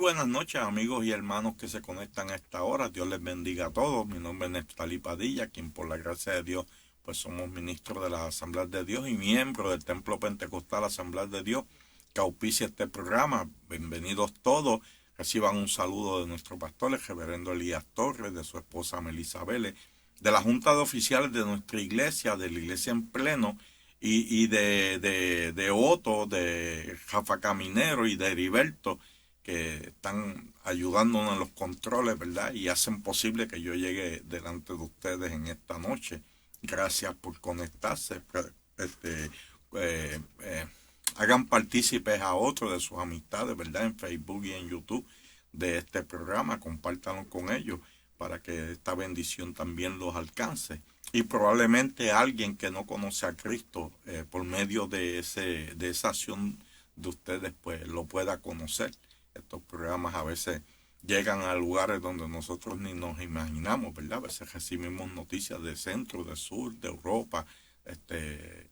buenas noches, amigos y hermanos que se conectan a esta hora. Dios les bendiga a todos. Mi nombre es Neftalí Padilla, quien por la gracia de Dios, pues somos ministros de la Asamblea de Dios y miembros del Templo Pentecostal Asamblea de Dios, que auspicia este programa. Bienvenidos todos. Reciban un saludo de nuestro pastor, el reverendo Elías Torres, de su esposa Melissa Vélez, de la Junta de Oficiales de nuestra iglesia, de la Iglesia en Pleno, y de Otto, de Rafa Caminero y de Heriberto, que están ayudándonos en los controles, ¿verdad? Y hacen posible que yo llegue delante de ustedes en esta noche. Gracias por conectarse. Este, eh, eh, Hagan partícipes a otros de sus amistades, ¿verdad? En Facebook y en YouTube de este programa. Compártanlo con ellos para que esta bendición también los alcance. Y probablemente alguien que no conoce a Cristo, por medio de esa acción de ustedes, pues lo pueda conocer. Estos programas a veces llegan a lugares donde nosotros ni nos imaginamos, ¿verdad? A veces recibimos noticias de centro, de sur, de Europa, de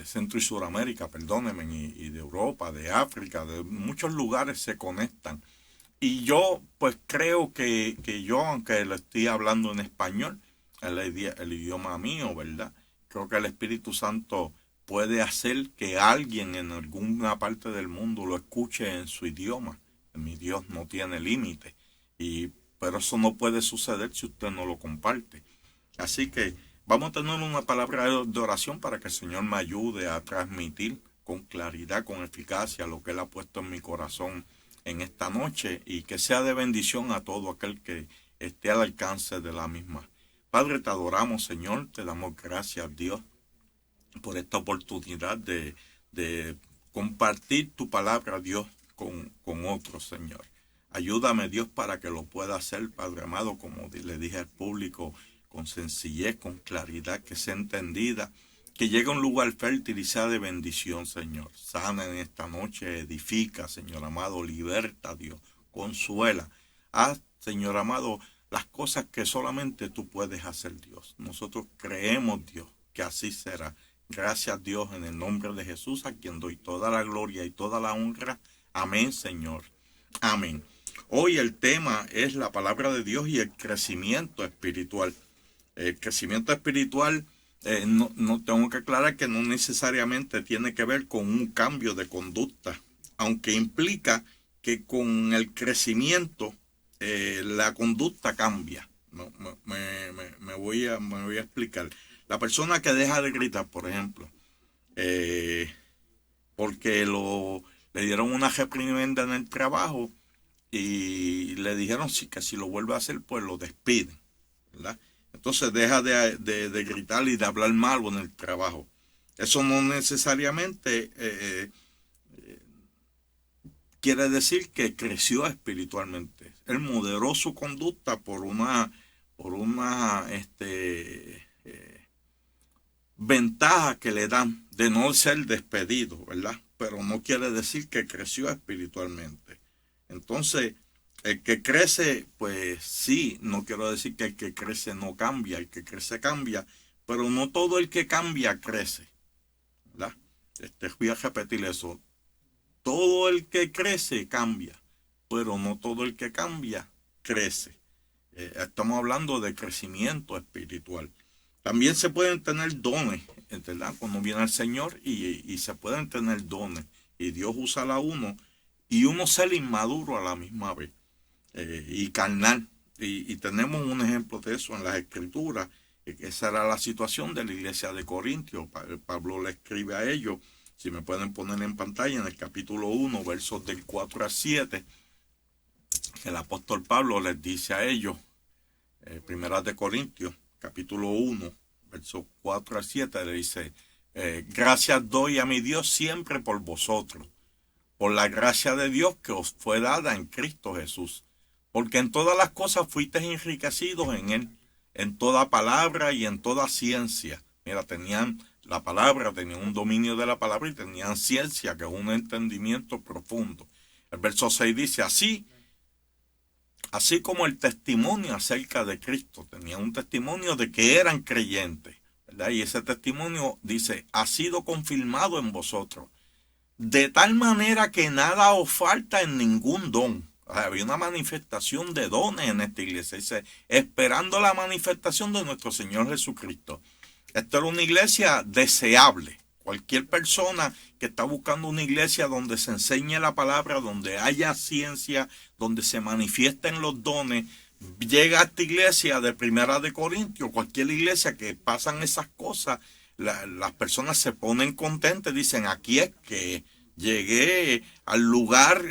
Centro y Suramérica, perdónenme, y de Europa, de África, de muchos lugares se conectan. Y yo, pues creo que yo, aunque le estoy hablando en español, el idioma mío, ¿verdad? Creo que el Espíritu Santo puede hacer que alguien en alguna parte del mundo lo escuche en su idioma. Mi Dios no tiene límite. Pero eso no puede suceder si usted no lo comparte. Así que vamos a tener una palabra de oración para que el Señor me ayude a transmitir con claridad, con eficacia, lo que Él ha puesto en mi corazón en esta noche, y que sea de bendición a todo aquel que esté al alcance de la misma. Padre, te adoramos, Señor, te damos gracias, Dios, por esta oportunidad de compartir tu palabra, Dios, con otros, Señor. Ayúdame, Dios, para que lo pueda hacer, Padre amado, como le dije al público, con sencillez, con claridad, que sea entendida, que llegue a un lugar fértil y sea de bendición, Señor. Sana en esta noche, edifica, Señor amado, liberta, Dios, consuela. Haz, Señor amado, las cosas que solamente tú puedes hacer, Dios. Nosotros creemos, Dios, que así será. Gracias, Dios, en el nombre de Jesús, a quien doy toda la gloria y toda la honra. Amén, Señor. Amén. Hoy el tema es la palabra de Dios y el crecimiento espiritual. El crecimiento espiritual, no tengo que aclarar que no necesariamente tiene que ver con un cambio de conducta, aunque implica que con el crecimiento la conducta cambia. Me voy a explicar. La persona que deja de gritar, por ejemplo, porque le dieron una reprimenda en el trabajo y le dijeron que si lo vuelve a hacer, pues lo despiden, ¿verdad? Entonces deja de gritar y de hablar malo en el trabajo. Eso no necesariamente quiere decir que creció espiritualmente. Él moderó su conducta por una ventaja que le dan de no ser despedido, ¿verdad? Pero no quiere decir que creció espiritualmente. Entonces, el que crece, pues sí, no quiero decir que el que crece no cambia, el que crece cambia, pero no todo el que cambia crece, ¿verdad? Voy a repetir eso. Todo el que crece cambia, pero no todo el que cambia crece. Estamos hablando de crecimiento espiritual. También se pueden tener dones, ¿verdad? Cuando viene el Señor y se pueden tener dones. Y Dios usa a uno y uno ser inmaduro a la misma vez. Y carnal. Y tenemos un ejemplo de eso en las Escrituras. Esa era la situación de la iglesia de Corintios. Pablo le escribe a ellos. Si me pueden poner en pantalla, en el capítulo 1, versos del 4 al 7, que el apóstol Pablo les dice a ellos, Primeras de Corintios, capítulo 1, versos 4 al 7, le dice, gracias doy a mi Dios siempre por vosotros, por la gracia de Dios que os fue dada en Cristo Jesús, porque en todas las cosas fuisteis enriquecidos en Él, en toda palabra y en toda ciencia. Mira, tenían la palabra, tenían un dominio de la palabra y tenían ciencia, que es un entendimiento profundo. El verso 6 dice, así como el testimonio acerca de Cristo, tenían un testimonio de que eran creyentes, ¿verdad? Y ese testimonio dice, ha sido confirmado en vosotros, de tal manera que nada os falta en ningún don. O sea, había una manifestación de dones en esta iglesia. Dice, esperando la manifestación de nuestro Señor Jesucristo. Esta era una iglesia deseable. Cualquier persona que está buscando una iglesia donde se enseñe la palabra, donde haya ciencia, donde se manifiesten los dones, llega a esta iglesia de Primera de Corintios, cualquier iglesia que pasan esas cosas, las personas se ponen contentas, dicen, aquí es que llegué al lugar,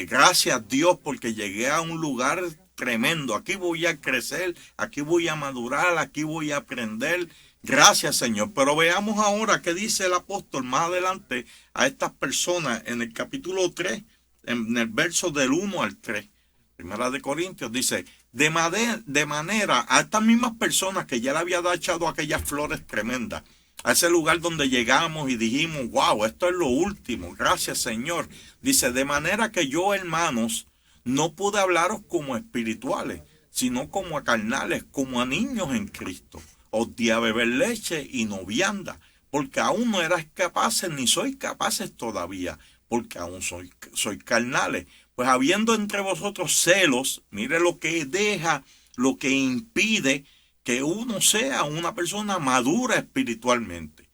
gracias a Dios porque llegué a un lugar tremendo, aquí voy a crecer, aquí voy a madurar, aquí voy a aprender. Gracias, Señor. Pero veamos ahora qué dice el apóstol más adelante a estas personas en el capítulo 3, en el verso del 1 al 3. Primera de Corintios dice, de manera a estas mismas personas que ya le había echado aquellas flores tremendas, a ese lugar donde llegamos y dijimos, wow, esto es lo último, gracias, Señor. Dice, de manera que yo, hermanos, no pude hablaros como espirituales, sino como a carnales, como a niños en Cristo. Os di a beber leche y no vianda, porque aún no erais capaces, ni sois capaces todavía, porque aún sois carnales. Pues habiendo entre vosotros celos, mire lo que deja, lo que impide que uno sea una persona madura espiritualmente.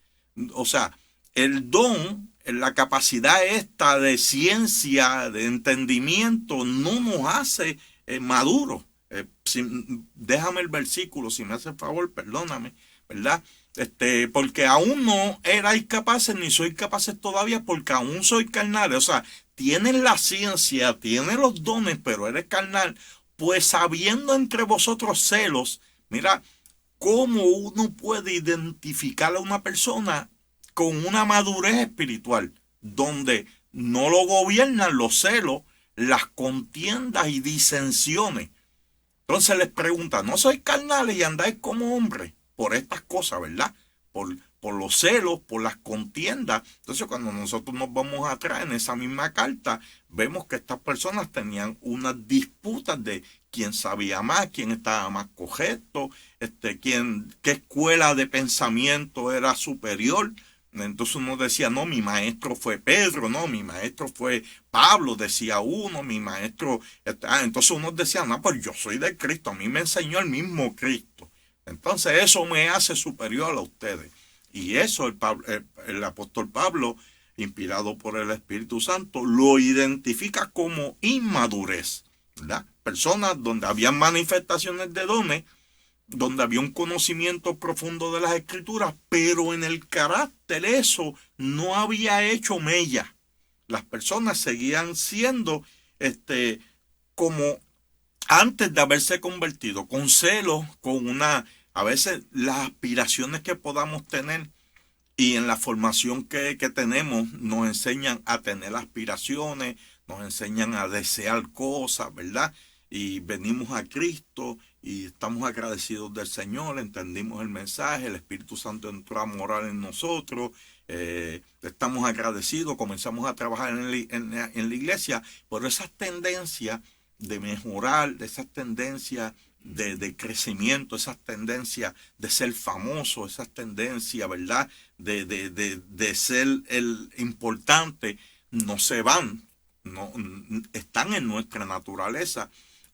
O sea, el don, la capacidad esta de ciencia, de entendimiento, no nos hace maduros. Déjame el versículo, si me hace el favor, perdóname, ¿verdad? Porque aún no erais capaces, ni sois capaces todavía, porque aún sois carnales. O sea, tienes la ciencia, tienes los dones, pero eres carnal. Pues habiendo entre vosotros celos, mira, cómo uno puede identificar a una persona con una madurez espiritual, donde no lo gobiernan los celos, las contiendas y disensiones. Entonces les pregunta, ¿no sois carnales y andáis como hombres? Por estas cosas, ¿verdad? Por los celos, por las contiendas. Entonces cuando nosotros nos vamos atrás en esa misma carta, vemos que estas personas tenían unas disputas de quién sabía más, quién estaba más cogeto, qué escuela de pensamiento era superior. Entonces uno decía, no, mi maestro fue Pedro, no, mi maestro fue Pablo, decía uno, mi maestro. Entonces uno decía, no, pues yo soy de Cristo, a mí me enseñó el mismo Cristo. Entonces eso me hace superior a ustedes. Y eso el apóstol Pablo, inspirado por el Espíritu Santo, lo identifica como inmadurez, ¿verdad? Personas donde había manifestaciones de dones, donde había un conocimiento profundo de las escrituras, pero en el carácter eso no había hecho mella. Las personas seguían siendo como antes de haberse convertido, con celos, a veces las aspiraciones que podamos tener y en la formación que tenemos nos enseñan a tener aspiraciones, nos enseñan a desear cosas, ¿verdad? Y venimos a Cristo y estamos agradecidos del Señor, entendimos el mensaje, el Espíritu Santo entró a morar en nosotros, estamos agradecidos, comenzamos a trabajar en la iglesia, pero esas tendencias de mejorar, esas tendencias de crecimiento, esas tendencias de ser famoso, esas tendencias, ¿verdad? De ser el importante, no se van, no, están en nuestra naturaleza.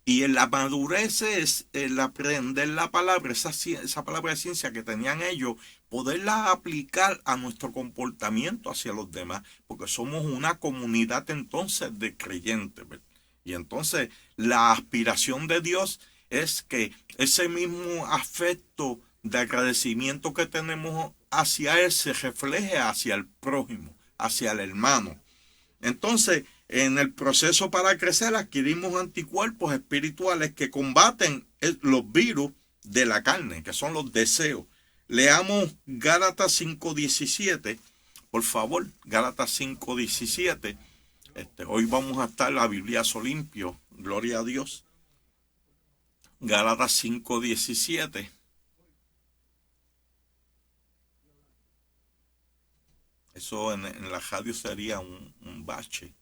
Y en la madurez es el aprender la palabra, esa palabra de ciencia que tenían ellos, poderla aplicar a nuestro comportamiento hacia los demás, porque somos una comunidad entonces de creyentes, ¿verdad? Y entonces la aspiración de Dios es que ese mismo afecto de agradecimiento que tenemos hacia Él se refleje hacia el prójimo, hacia el hermano. Entonces, en el proceso para crecer adquirimos anticuerpos espirituales que combaten los virus de la carne, que son los deseos. Leamos Gálatas 5:17, por favor, Gálatas 5:17. Hoy vamos a estar la Bibliazo limpio, gloria a Dios. Gálatas 5:17. Eso en la radio sería un bache.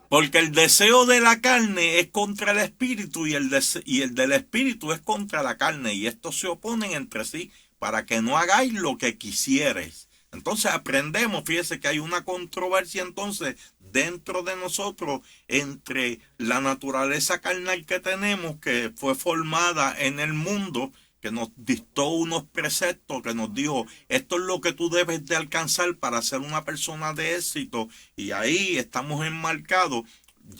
Porque el deseo de la carne es contra el espíritu y el del espíritu es contra la carne. Y estos se oponen entre sí para que no hagáis lo que quisierais. Entonces aprendemos, fíjese que hay una controversia entonces dentro de nosotros entre la naturaleza carnal que tenemos, que fue formada en el mundo, que nos dictó unos preceptos, que nos dijo, esto es lo que tú debes de alcanzar para ser una persona de éxito, y ahí estamos enmarcados.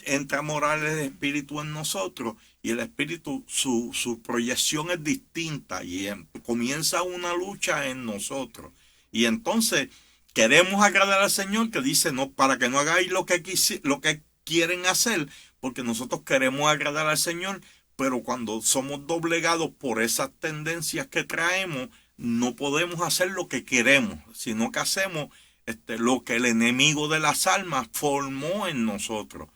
Entra moral el espíritu en nosotros y el espíritu, su proyección es distinta y comienza una lucha en nosotros. Y entonces queremos agradar al Señor, que dice, no, para que no hagáis lo que quieren hacer, porque nosotros queremos agradar al Señor, pero cuando somos doblegados por esas tendencias que traemos, no podemos hacer lo que queremos, sino que hacemos lo que el enemigo de las almas formó en nosotros.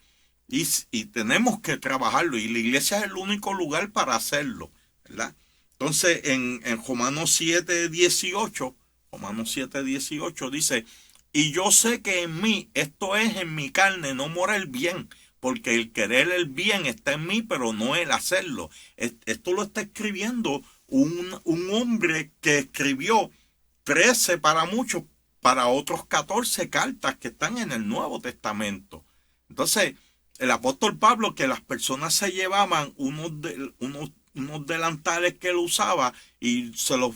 Y tenemos que trabajarlo, y la iglesia es el único lugar para hacerlo, ¿verdad? Entonces, en Romanos 7:18, Romanos 7:18 dice, y yo sé que en mí, esto es en mi carne, no mora el bien, porque el querer el bien está en mí, pero no el hacerlo. Esto lo está escribiendo un hombre que escribió 13 para muchos, para otros 14 cartas que están en el Nuevo Testamento. Entonces, el apóstol Pablo, que las personas se llevaban unos delantales que él usaba y se los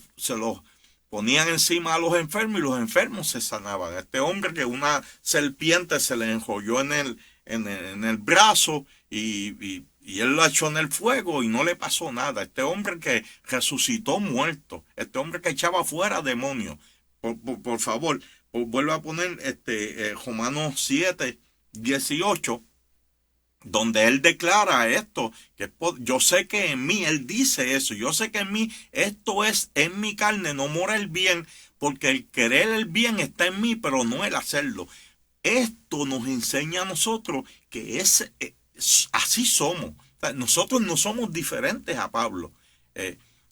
ponían encima a los enfermos y los enfermos se sanaban. Este hombre que una serpiente se le enrolló en el brazo y él lo echó en el fuego y no le pasó nada. Este hombre que resucitó muerto. Este hombre que echaba fuera demonios. Por favor, vuelvo a poner Romanos 7:18. Donde él declara esto, que yo sé que en mí, él dice eso, yo sé que en mí, esto es en mi carne, no mora el bien, porque el querer el bien está en mí, pero no el hacerlo. Esto nos enseña a nosotros que así somos. O sea, nosotros no somos diferentes a Pablo.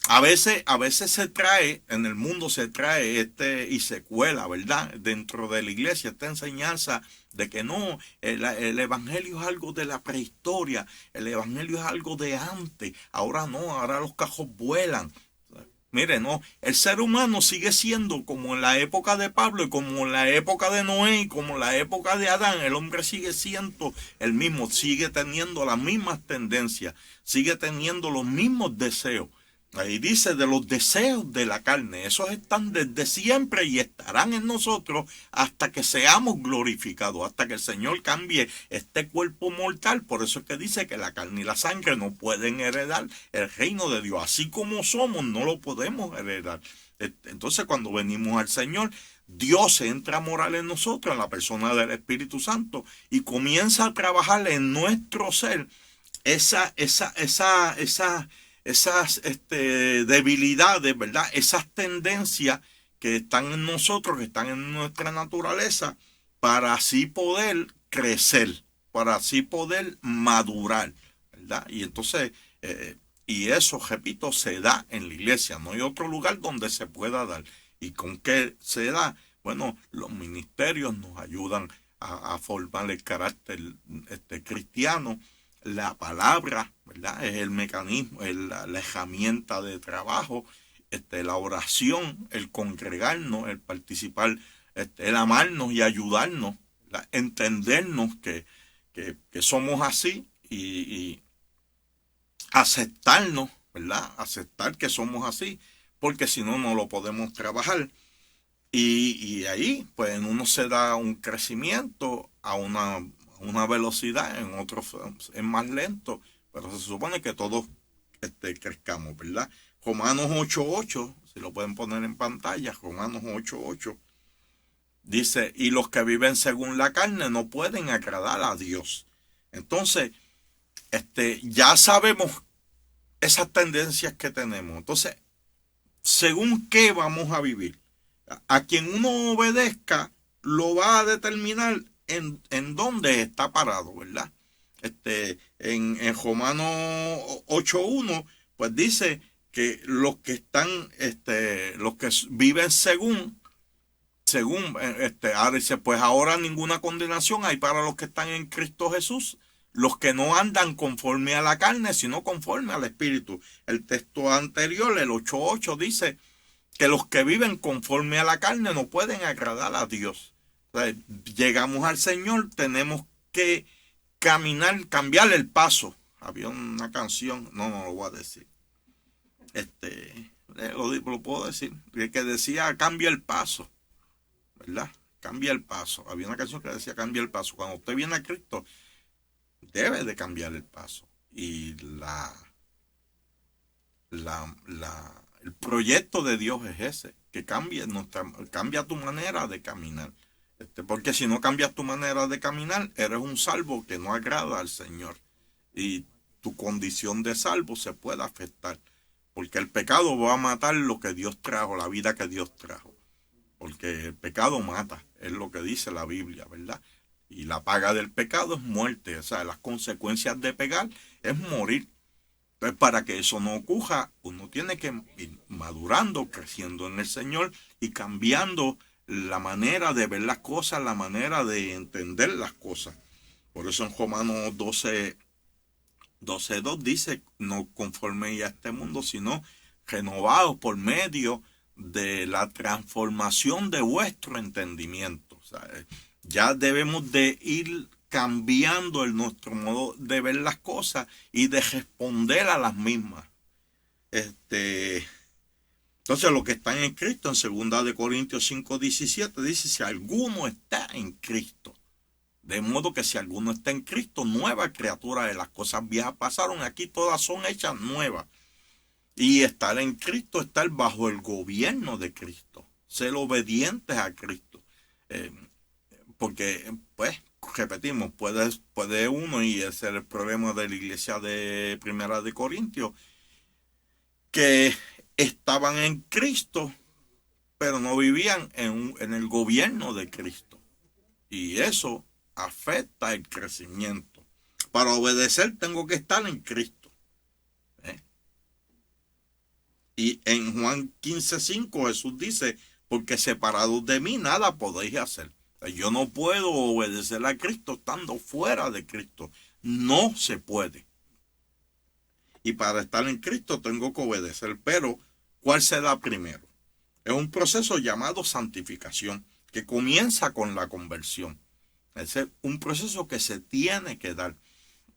A veces se trae, en el mundo se trae y se cuela, ¿verdad? Dentro de la iglesia esta enseñanza de que no, el evangelio es algo de la prehistoria, el evangelio es algo de antes, ahora no, ahora los cajos vuelan. Mire, no, el ser humano sigue siendo como en la época de Pablo y como en la época de Noé y como en la época de Adán. El hombre sigue siendo el mismo, sigue teniendo las mismas tendencias, sigue teniendo los mismos deseos. Ahí dice de los deseos de la carne. Esos están desde siempre y estarán en nosotros hasta que seamos glorificados, hasta que el Señor cambie este cuerpo mortal. Por eso es que dice que la carne y la sangre no pueden heredar el reino de Dios. Así como somos, no lo podemos heredar. Entonces, cuando venimos al Señor, Dios entra a morar en nosotros, en la persona del Espíritu Santo, y comienza a trabajar en nuestro ser esas debilidades, ¿verdad? Esas tendencias que están en nosotros, que están en nuestra naturaleza, para así poder crecer, para así poder madurar, ¿verdad? Y entonces, y eso, repito, se da en la iglesia, no hay otro lugar donde se pueda dar. ¿Y con qué se da? Bueno, los ministerios nos ayudan a formar el carácter cristiano. La palabra, ¿verdad? Es el mecanismo, es la herramienta de trabajo, la oración, el congregarnos, el participar, el amarnos y ayudarnos, ¿verdad? Entendernos que somos así y aceptarnos, ¿verdad? Aceptar que somos así, porque si no, no lo podemos trabajar. Y ahí, pues en uno se da un crecimiento a una velocidad, en otros es más lento, pero se supone que todos crezcamos, ¿verdad? Romanos 8:8, si lo pueden poner en pantalla, Romanos 8:8, dice, y los que viven según la carne no pueden agradar a Dios. Entonces, ya sabemos esas tendencias que tenemos. Entonces, ¿según qué vamos a vivir? A quien uno obedezca lo va a determinar en dónde está parado, ¿verdad? En Romanos 8:1, pues dice que los que están, los que viven según, ahora dice, pues ahora ninguna condenación hay para los que están en Cristo Jesús, los que no andan conforme a la carne, sino conforme al Espíritu. El texto anterior, el 8:8, dice que los que viven conforme a la carne no pueden agradar a Dios. O sea, llegamos al Señor, tenemos que caminar, cambiar el paso. Había una canción, no lo voy a decir. Lo puedo decir, que decía cambia el paso, ¿verdad? Cambia el paso. Había una canción que decía cambia el paso. Cuando usted viene a Cristo, debe de cambiar el paso. Y el proyecto de Dios es ese, que cambia tu manera de caminar. Porque si no cambias tu manera de caminar, eres un salvo que no agrada al Señor. Y tu condición de salvo se puede afectar. Porque el pecado va a matar lo que Dios trajo, la vida que Dios trajo. Porque el pecado mata, es lo que dice la Biblia, ¿verdad? Y la paga del pecado es muerte. O sea, las consecuencias de pecar es morir. Entonces, para que eso no ocurra, uno tiene que ir madurando, creciendo en el Señor y cambiando la manera de ver las cosas, la manera de entender las cosas. Por eso en Romanos 12:2 dice, no conforméis a este mundo, sino renovados por medio de la transformación de vuestro entendimiento. O sea, ya debemos de ir cambiando nuestro modo de ver las cosas y de responder a las mismas. Entonces, lo que está en Cristo, en 2 de Corintios 5:17, dice, si alguno está en Cristo, de modo que si alguno está en Cristo, nueva criatura de las cosas viejas pasaron, aquí todas son hechas nuevas. Y estar en Cristo, estar bajo el gobierno de Cristo, ser obedientes a Cristo. Porque, pues, repetimos, puede uno, y ese es el problema de la iglesia de Primera de Corintios, que estaban en Cristo, pero no vivían en el gobierno de Cristo. Y eso afecta el crecimiento. Para obedecer tengo que estar en Cristo. Y en Juan 15:5 Jesús dice, porque separados de mí nada podéis hacer. Yo no puedo obedecer a Cristo estando fuera de Cristo. No se puede. Y para estar en Cristo tengo que obedecer. Pero, ¿cuál se da primero? Es un proceso llamado santificación, que comienza con la conversión. Es un proceso que se tiene que dar.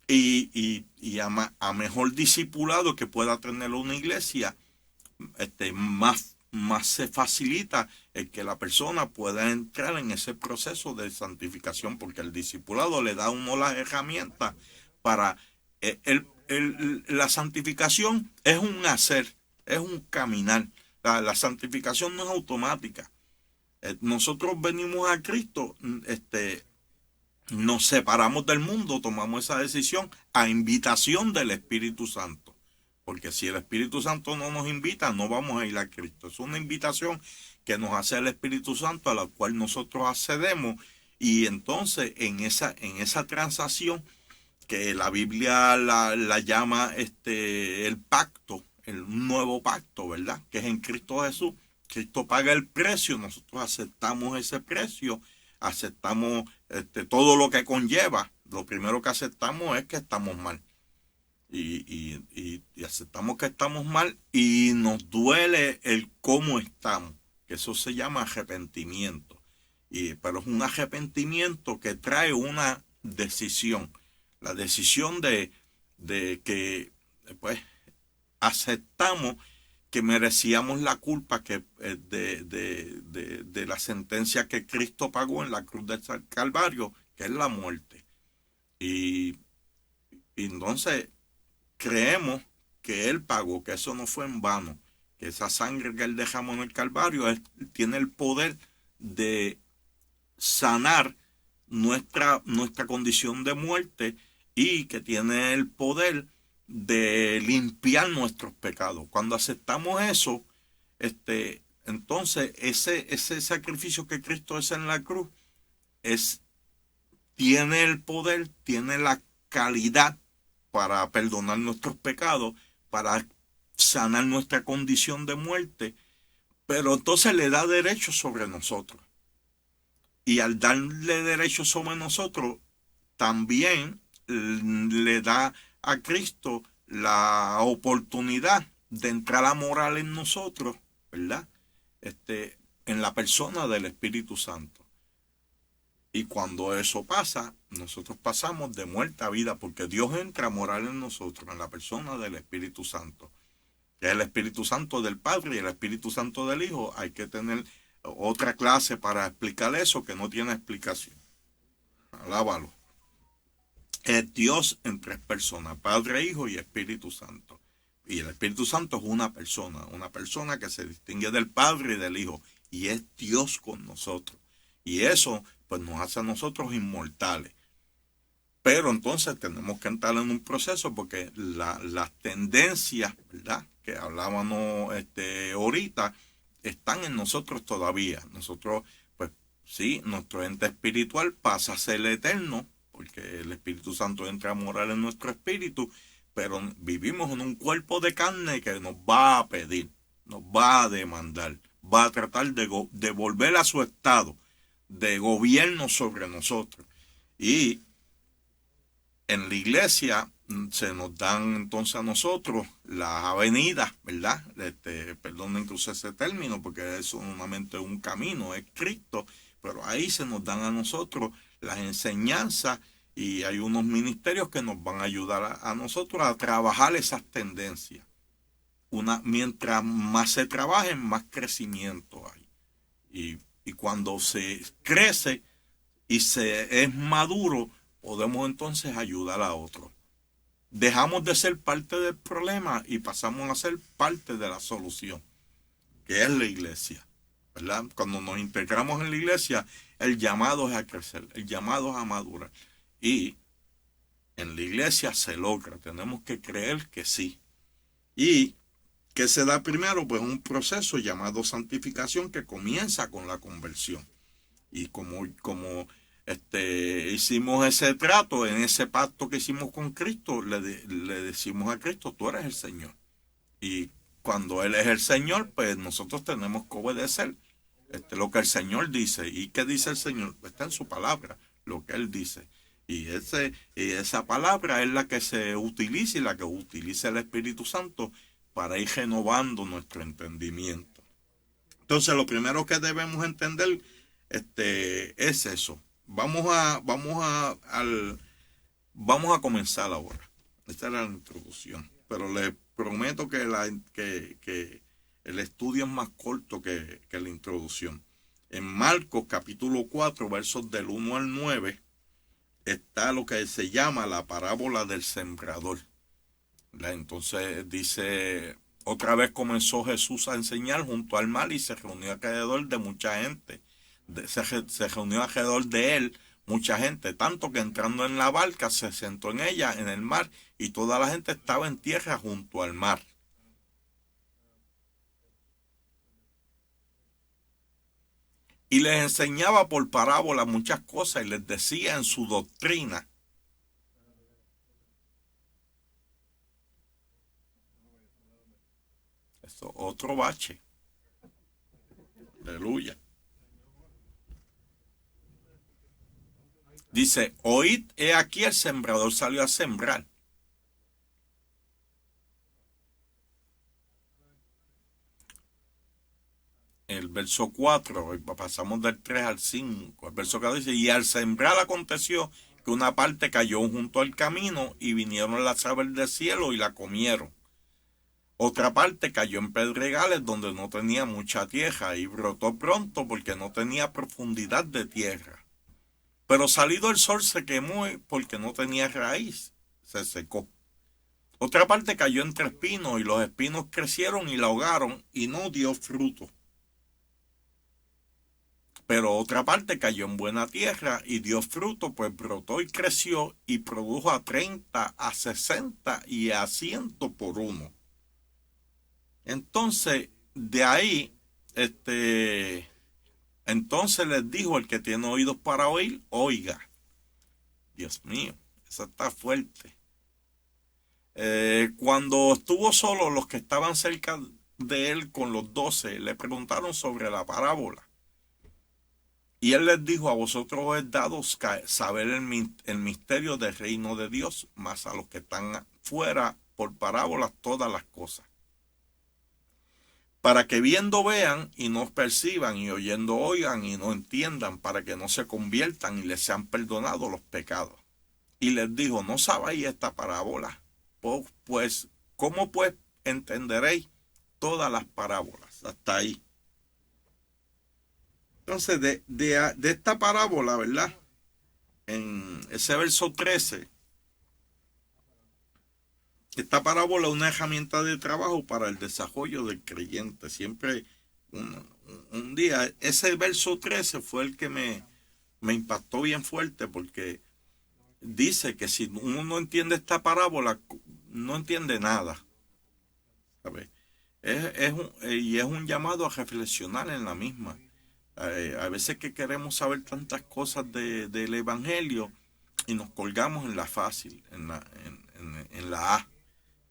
Y a mejor discipulado que pueda tener una iglesia, más se facilita el que la persona pueda entrar en ese proceso de santificación, porque el discipulado le da a uno las herramientas para la santificación es un hacer, es un caminar. La santificación no es automática. Nosotros venimos a Cristo, nos separamos del mundo, tomamos esa decisión a invitación del Espíritu Santo. Porque si el Espíritu Santo no nos invita, no vamos a ir a Cristo. Es una invitación que nos hace el Espíritu Santo, a la cual nosotros accedemos. Y entonces en esa transacción, que la Biblia la llama el pacto, el nuevo pacto, ¿verdad? Que es en Cristo Jesús. Cristo paga el precio, nosotros aceptamos ese precio, aceptamos todo lo que conlleva. Lo primero que aceptamos es que estamos mal. Y aceptamos que estamos mal y nos duele el cómo estamos, que eso se llama arrepentimiento. Pero es un arrepentimiento que trae una decisión, la decisión de que pues aceptamos que merecíamos la culpa de la sentencia que Cristo pagó en la cruz del Calvario, que es la muerte. Y entonces creemos que Él pagó, que eso no fue en vano, que esa sangre que Él derramó en el Calvario tiene el poder de sanar nuestra condición de muerte, y que tiene el poder de limpiar nuestros pecados. Cuando aceptamos eso, entonces ese sacrificio que Cristo hace en la cruz tiene el poder, tiene la calidad para perdonar nuestros pecados, para sanar nuestra condición de muerte, pero entonces le da derecho sobre nosotros. Y al darle derecho sobre nosotros, también le da a Cristo la oportunidad de entrar a morar en nosotros, ¿verdad? en la persona del Espíritu Santo. Y cuando eso pasa, nosotros pasamos de muerte a vida, porque Dios entra a morar en nosotros, en la persona del Espíritu Santo. Que es el Espíritu Santo del Padre y el Espíritu Santo del Hijo. Hay que tener otra clase para explicar eso, que no tiene explicación. Alábalo. Es Dios en tres personas, Padre, Hijo y Espíritu Santo. Y el Espíritu Santo es una persona que se distingue del Padre y del Hijo. Y es Dios con nosotros. Y eso pues nos hace a nosotros inmortales. Pero entonces tenemos que entrar en un proceso, porque las tendencias, ¿verdad?, que hablábamos ahorita, están en nosotros todavía. Nosotros, pues sí, nuestro ente espiritual pasa a ser eterno, porque el Espíritu Santo entra a morar en nuestro espíritu, pero vivimos en un cuerpo de carne que nos va a pedir, nos va a demandar, va a tratar de volver a su estado de gobierno sobre nosotros. Y en la iglesia se nos dan entonces a nosotros las avenidas, ¿verdad? Perdonen que use ese término, porque es solamente un camino, es Cristo, pero ahí se nos dan a nosotros las enseñanzas, y hay unos ministerios que nos van a ayudar a nosotros a trabajar esas tendencias. Mientras más se trabajen, más crecimiento hay. Y cuando se crece y se es maduro, podemos entonces ayudar a otros. Dejamos de ser parte del problema y pasamos a ser parte de la solución, que es la iglesia, ¿verdad? Cuando nos integramos en la iglesia, el llamado es a crecer, el llamado es a madurar. Y en la iglesia se logra, tenemos que creer que sí. ¿Y qué se da primero? Pues un proceso llamado santificación, que comienza con la conversión. Y como hicimos ese trato, en ese pacto que hicimos con Cristo, le decimos a Cristo, tú eres el Señor. Y cuando Él es el Señor, pues nosotros tenemos que obedecer lo que el Señor dice. ¿Y qué dice el Señor? Está en su palabra, lo que Él dice. Y esa palabra es la que se utiliza, y la que utiliza el Espíritu Santo para ir renovando nuestro entendimiento. Entonces, lo primero que debemos entender es eso. Vamos a comenzar ahora. Esta era la introducción. Pero les prometo que el estudio es más corto que la introducción. En Marcos capítulo 4, versos del 1 al 9, está lo que se llama la parábola del sembrador. Entonces dice, otra vez comenzó Jesús a enseñar junto al mar, y se reunió alrededor de mucha gente. Se reunió alrededor de él mucha gente, tanto que entrando en la barca se sentó en ella, en el mar, y toda la gente estaba en tierra junto al mar. Y les enseñaba por parábola muchas cosas, y les decía en su doctrina. Esto, otro bache. Aleluya. Dice, oíd, he aquí el sembrador salió a sembrar. El verso 4, pasamos del 3 al 5. El verso 4 dice, y al sembrar aconteció que una parte cayó junto al camino, y vinieron las aves del cielo y la comieron. Otra parte cayó en pedregales donde no tenía mucha tierra, y brotó pronto porque no tenía profundidad de tierra. Pero salido el sol se quemó porque no tenía raíz, se secó. Otra parte cayó entre espinos, y los espinos crecieron y la ahogaron, y no dio fruto. Pero otra parte cayó en buena tierra y dio fruto, pues brotó y creció, y produjo a 30, a 60 y a 100 por uno. Entonces, de ahí, entonces les dijo, el que tiene oídos para oír, oiga. Dios mío, eso está fuerte. Cuando estuvo solo, los que estaban cerca de él con los 12 le preguntaron sobre la parábola. Y él les dijo, a vosotros os es dado saber el misterio del reino de Dios, mas a los que están fuera, por parábolas todas las cosas, para que viendo vean y no perciban, y oyendo oigan y no entiendan, para que no se conviertan y les sean perdonados los pecados. Y les dijo, ¿no sabéis esta parábola? Pues, ¿cómo pues entenderéis todas las parábolas? Hasta ahí. Entonces, de esta parábola, ¿verdad? En ese verso 13, esta parábola es una herramienta de trabajo para el desarrollo del creyente. Siempre, un día, ese verso 13 fue el que me impactó bien fuerte, porque dice que si uno no entiende esta parábola, no entiende nada. ¿Sabes? Y es un llamado a reflexionar en la misma. A veces que queremos saber tantas cosas del Evangelio y nos colgamos en la fácil, en la A.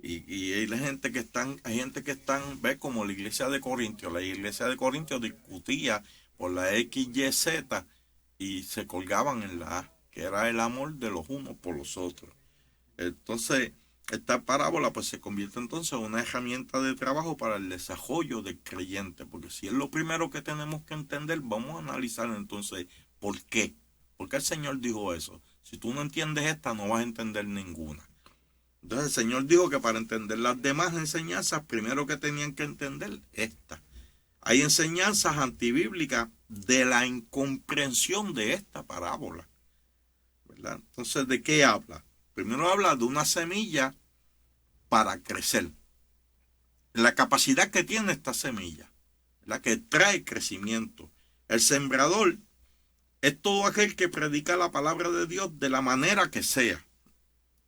Y hay gente que están, ve como la iglesia de Corintios. La iglesia de Corintios discutía por la X, Y, Z y se colgaban en la A, que era el amor de los unos por los otros. Entonces, esta parábola pues se convierte entonces en una herramienta de trabajo para el desarrollo del creyente, porque si es lo primero que tenemos que entender, vamos a analizar entonces por qué. ¿Por qué el Señor dijo eso? Si tú no entiendes esta, no vas a entender ninguna. Entonces el Señor dijo que para entender las demás enseñanzas, primero que tenían que entender esta. Hay enseñanzas antibíblicas de la incomprensión de esta parábola, ¿verdad? Entonces, ¿de qué habla? Primero habla de una semilla para crecer. La capacidad que tiene esta semilla, la que trae crecimiento. El sembrador es todo aquel que predica la palabra de Dios de la manera que sea.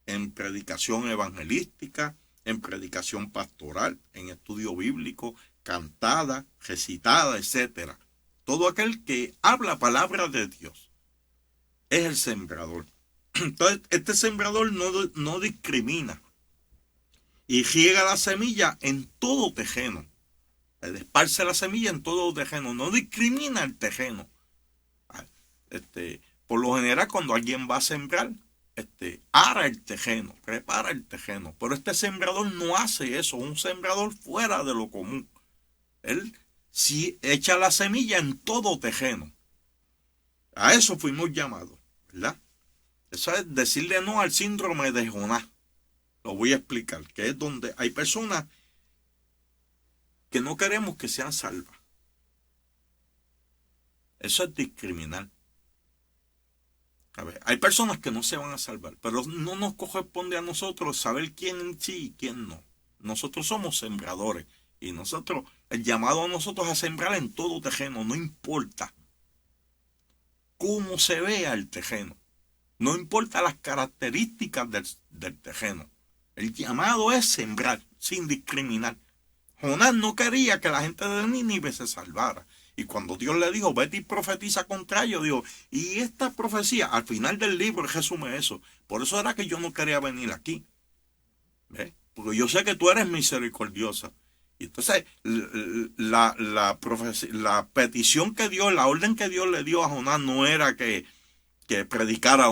En predicación evangelística, en predicación pastoral, en estudio bíblico, cantada, recitada, etc. Todo aquel que habla palabra de Dios es el sembrador. Entonces, este sembrador no discrimina y riega la semilla en todo terreno. Esparce la semilla en todo terreno, no discrimina el terreno. Por lo general, cuando alguien va a sembrar, ara el terreno, prepara el terreno. Pero este sembrador no hace eso, un sembrador fuera de lo común. Él sí echa la semilla en todo terreno. A eso fuimos llamados, ¿verdad? Eso es decirle no al síndrome de Jonás. Lo voy a explicar, que es donde hay personas que no queremos que sean salvas. Eso es discriminar. A ver, hay personas que no se van a salvar, pero no nos corresponde a nosotros saber quién sí y quién no. Nosotros somos sembradores y el llamado a nosotros a sembrar en todo terreno, no importa cómo se vea el terreno, no importa las características del terreno. El llamado es sembrar sin discriminar. Jonás no quería que la gente de Nínive se salvara. Y cuando Dios le dijo, vete y profetiza contra ellos, dijo, y esta profecía, al final del libro, él resume eso. Por eso era que yo no quería venir aquí. ¿Ves? Porque yo sé que tú eres misericordiosa. Y entonces, la petición que Dios, la orden que Dios le dio a Jonás no era que predicara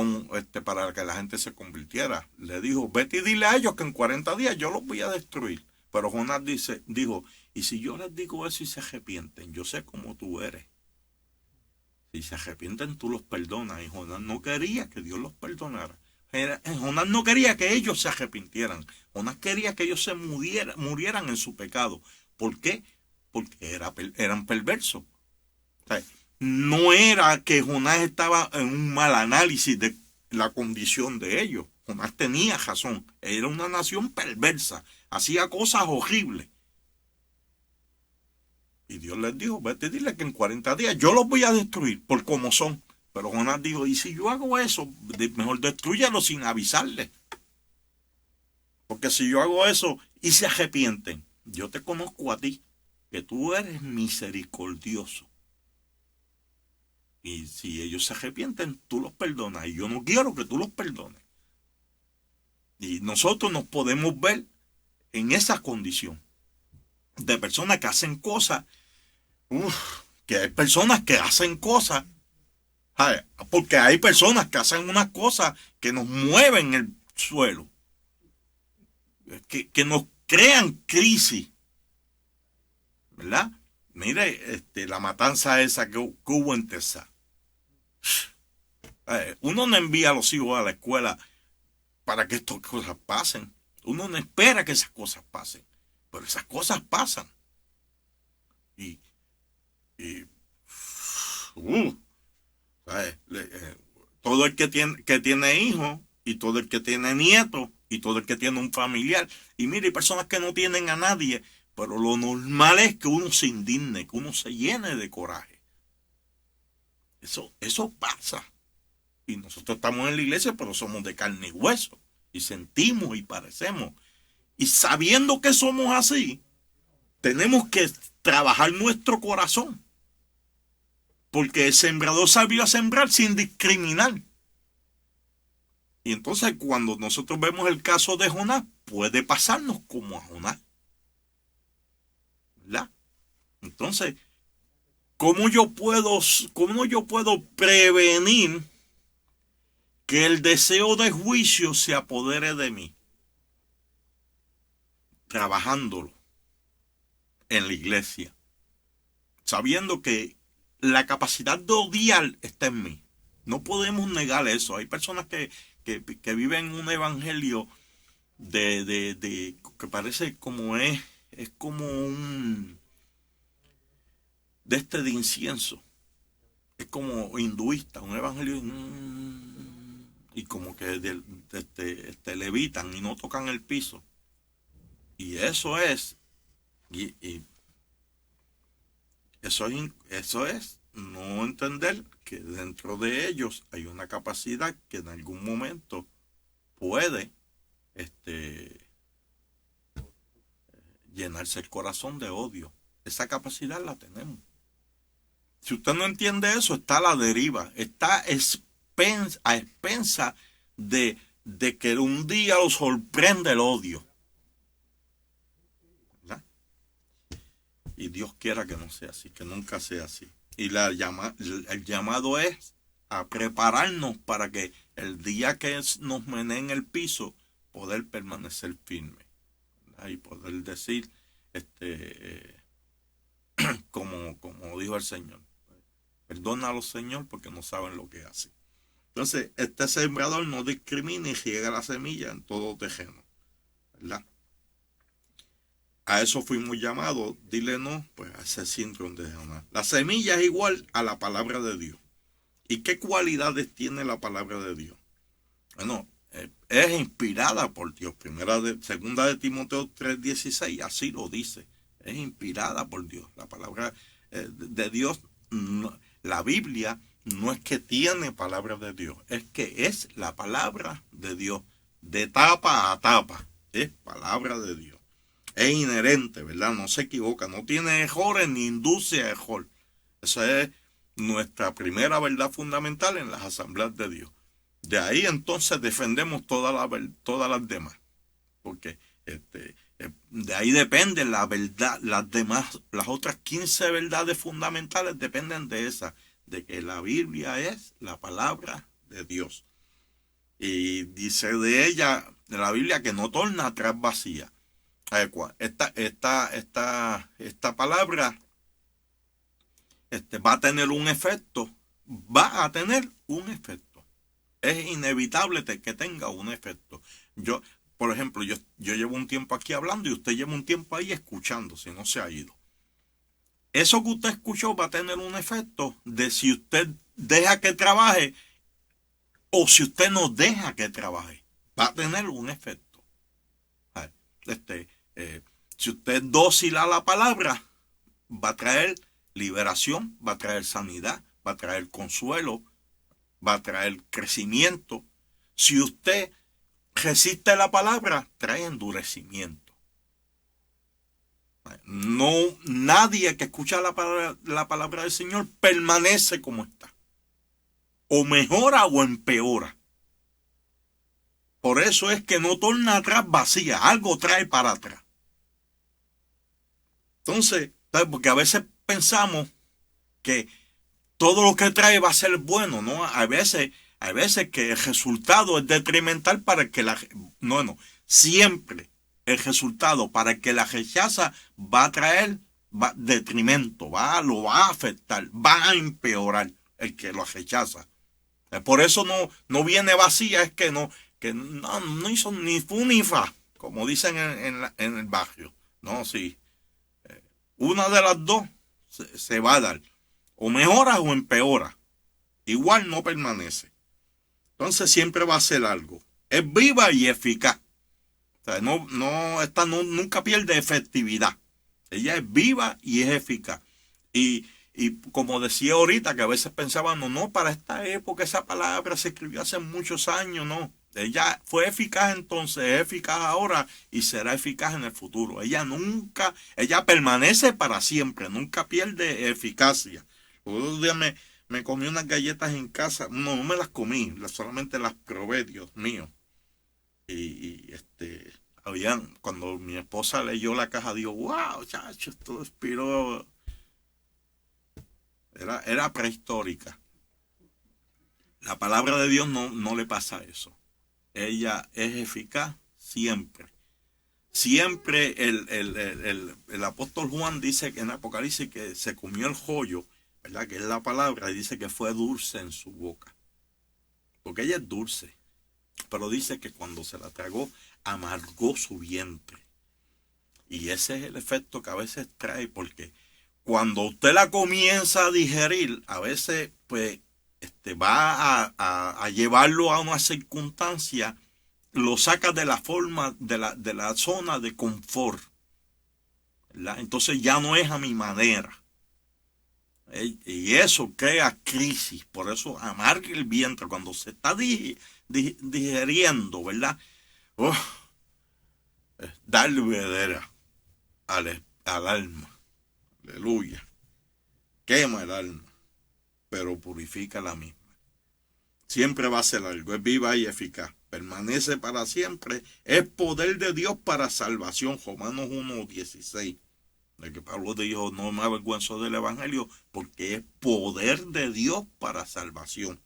para que la gente se convirtiera. Le dijo, vete y dile a ellos que en 40 días yo los voy a destruir. Pero Jonás dijo, y si yo les digo eso y se arrepienten, yo sé cómo tú eres. Si se arrepienten, tú los perdonas. Y Jonás no quería que Dios los perdonara. Jonás no quería que ellos se arrepintieran. Jonás quería que ellos se murieran en su pecado. ¿Por qué? Porque eran perversos. O sea, no era que Jonás estaba en un mal análisis de la condición de ellos. Jonás tenía razón. Era una nación perversa. Hacía cosas horribles. Y Dios les dijo, vete, dile que en 40 días yo los voy a destruir por como son. Pero Jonás dijo, y si yo hago eso, mejor destrúyalo sin avisarles. Porque si yo hago eso y se arrepienten, yo te conozco a ti, que tú eres misericordioso. Y si ellos se arrepienten, tú los perdonas. Y yo no quiero que tú los perdones. Y nosotros nos podemos ver en esa condición de personas que hacen cosas. Que hay personas que hacen cosas. Porque hay personas que hacen unas cosas que nos mueven el suelo. Que nos crean crisis. ¿verdad? Mire, la matanza esa que hubo en Texas. Uno no envía a los hijos a la escuela para que estas cosas pasen. Uno no espera que esas cosas pasen. Pero esas cosas pasan. Y, y todo el que tiene hijos, y todo el que tiene nietos, y todo el que tiene un familiar. Y mire, hay personas que no tienen a nadie, pero lo normal es que uno se indigne, que uno se llene de coraje. Eso pasa. Y nosotros estamos en la iglesia, pero somos de carne y hueso. Y sentimos y parecemos. Y sabiendo que somos así, tenemos que trabajar nuestro corazón. Porque el sembrador salió a sembrar sin discriminar. Y entonces cuando nosotros vemos el caso de Jonás, puede pasarnos como a Jonás. ¿Verdad? Entonces, ¿cómo yo puedo prevenir que el deseo de juicio se apodere de mí? Trabajándolo en la iglesia. Sabiendo que la capacidad de odiar está en mí. No podemos negar eso. Hay personas que viven un evangelio que parece como es como un de incienso. Es como hinduista, un evangelio y como que levitan y no tocan el piso. Y eso es eso es no entender que dentro de ellos hay una capacidad que en algún momento puede llenarse el corazón de odio. Esa capacidad la tenemos. Si usted no entiende eso, está a la deriva, está a expensa de que un día lo sorprende el odio. ¿Verdad? Y Dios quiera que no sea así, que nunca sea así. Y el llamado es a prepararnos para que el día que nos meneen el piso, poder permanecer firme. ¿Verdad? Y poder decir, como dijo el Señor, perdónalos, Señor, porque no saben lo que hacen. Entonces, este sembrador no discrimina y riega la semilla en todo terreno. ¿Verdad? A eso fuimos llamados, dile no, pues a ese síndrome de Jonás. La semilla es igual a la palabra de Dios. ¿Y qué cualidades tiene la palabra de Dios? Bueno, es inspirada por Dios. Segunda de Timoteo 3:16, así lo dice. Es inspirada por Dios. La palabra de Dios, la Biblia no es que tiene palabra de Dios, es que es la palabra de Dios. De tapa a tapa, es palabra de Dios. Es inherente, ¿verdad? No se equivoca, no tiene errores ni induce a error. Esa es nuestra primera verdad fundamental en las asambleas de Dios. De ahí entonces defendemos todas las demás. Porque de ahí depende la verdad, las otras 15 verdades fundamentales dependen de esa, de que la Biblia es la palabra de Dios. Y dice de ella, de la Biblia, que no torna atrás vacía. Esta palabra va a tener un efecto, es inevitable que tenga un efecto. Por ejemplo, yo llevo un tiempo aquí hablando y usted lleva un tiempo ahí escuchando, si no se ha ido. Eso que usted escuchó va a tener un efecto de si usted deja que trabaje o si usted no deja que trabaje. Va a tener un efecto. Si usted es dócil a la palabra, va a traer liberación, va a traer sanidad, va a traer consuelo, va a traer crecimiento. Si usted resiste la palabra, trae endurecimiento. No, nadie que escucha la palabra del Señor permanece como está. O mejora o empeora. Por eso es que no torna atrás vacía, algo trae para atrás. Entonces, porque a veces pensamos que todo lo que trae va a ser bueno, ¿no? A veces que el resultado es detrimental para el que siempre el resultado para el que la rechaza va a traer detrimento, lo va a afectar, va a empeorar el que lo rechaza. Por eso no viene vacía, es que no hizo ni fu ni fa, como dicen en el barrio. No, sí. Una de las dos se va a dar. O mejora o empeora. Igual no permanece. Entonces siempre va a ser algo. Es viva y eficaz. O sea, esta nunca pierde efectividad. Ella es viva y es eficaz. Y como decía ahorita, que a veces pensaban, no, para esta época esa palabra se escribió hace muchos años, no. Ella fue eficaz entonces, es eficaz ahora y será eficaz en el futuro. Ella permanece para siempre, nunca pierde eficacia. Otro día me comí unas galletas en casa, no me las comí, solamente las probé, Dios mío. Cuando mi esposa leyó la caja, dijo, wow, chacho, esto inspiró. Era prehistórica. La palabra de Dios no le pasa eso. Ella es eficaz siempre. Siempre el apóstol Juan dice que en Apocalipsis que se comió el joyo, ¿verdad? Que es la palabra, y dice que fue dulce en su boca. Porque ella es dulce. Pero dice que cuando se la tragó, amargó su vientre. Y ese es el efecto que a veces trae, porque cuando usted la comienza a digerir, a veces pues va a llevarlo a una circunstancia, lo saca de la forma, de la zona de confort, ¿verdad? Entonces ya no es a mi manera. Y eso crea crisis, por eso amarga el vientre cuando se está digeriendo, ¿verdad? Darle vedera al alma. Aleluya. Quema el alma, pero purifica la misma. Siempre va a ser algo, es viva y eficaz. Permanece para siempre. Es poder de Dios para salvación. Romanos 1:16. De que Pablo dijo, no me avergüenzo del evangelio, porque es poder de Dios para salvación.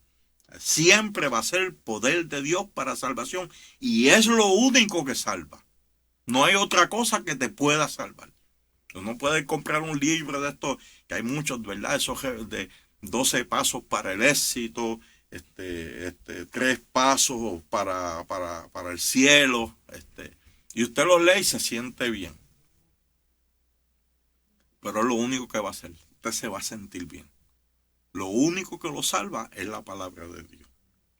Siempre va a ser poder de Dios para salvación. Y es lo único que salva. No hay otra cosa que te pueda salvar. Tú no puedes comprar un libro de estos, que hay muchos, ¿verdad? Esos de 12 pasos para el éxito, 3 pasos para el cielo, y usted los lee y se siente bien. Pero es lo único que va a hacer. Usted se va a sentir bien. Lo único que lo salva es la palabra de Dios.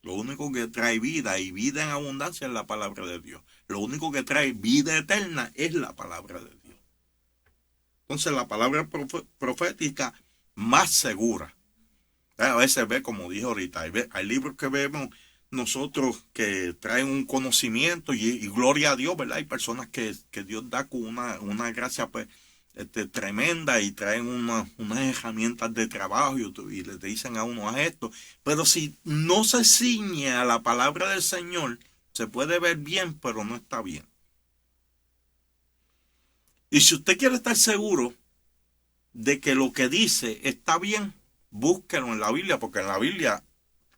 Lo único que trae vida y vida en abundancia es la palabra de Dios. Lo único que trae vida eterna es la palabra de Dios. Entonces la palabra profética más segura. A veces ve, como dije ahorita, hay libros que vemos nosotros que traen un conocimiento y gloria a Dios, ¿verdad? Hay personas que Dios da con una gracia pues, tremenda y traen unas herramientas de trabajo y le dicen a uno a esto. Pero si no se ciñe a la palabra del Señor, se puede ver bien, pero no está bien. Y si usted quiere estar seguro de que lo que dice está bien, búsquelo en la Biblia, porque en la Biblia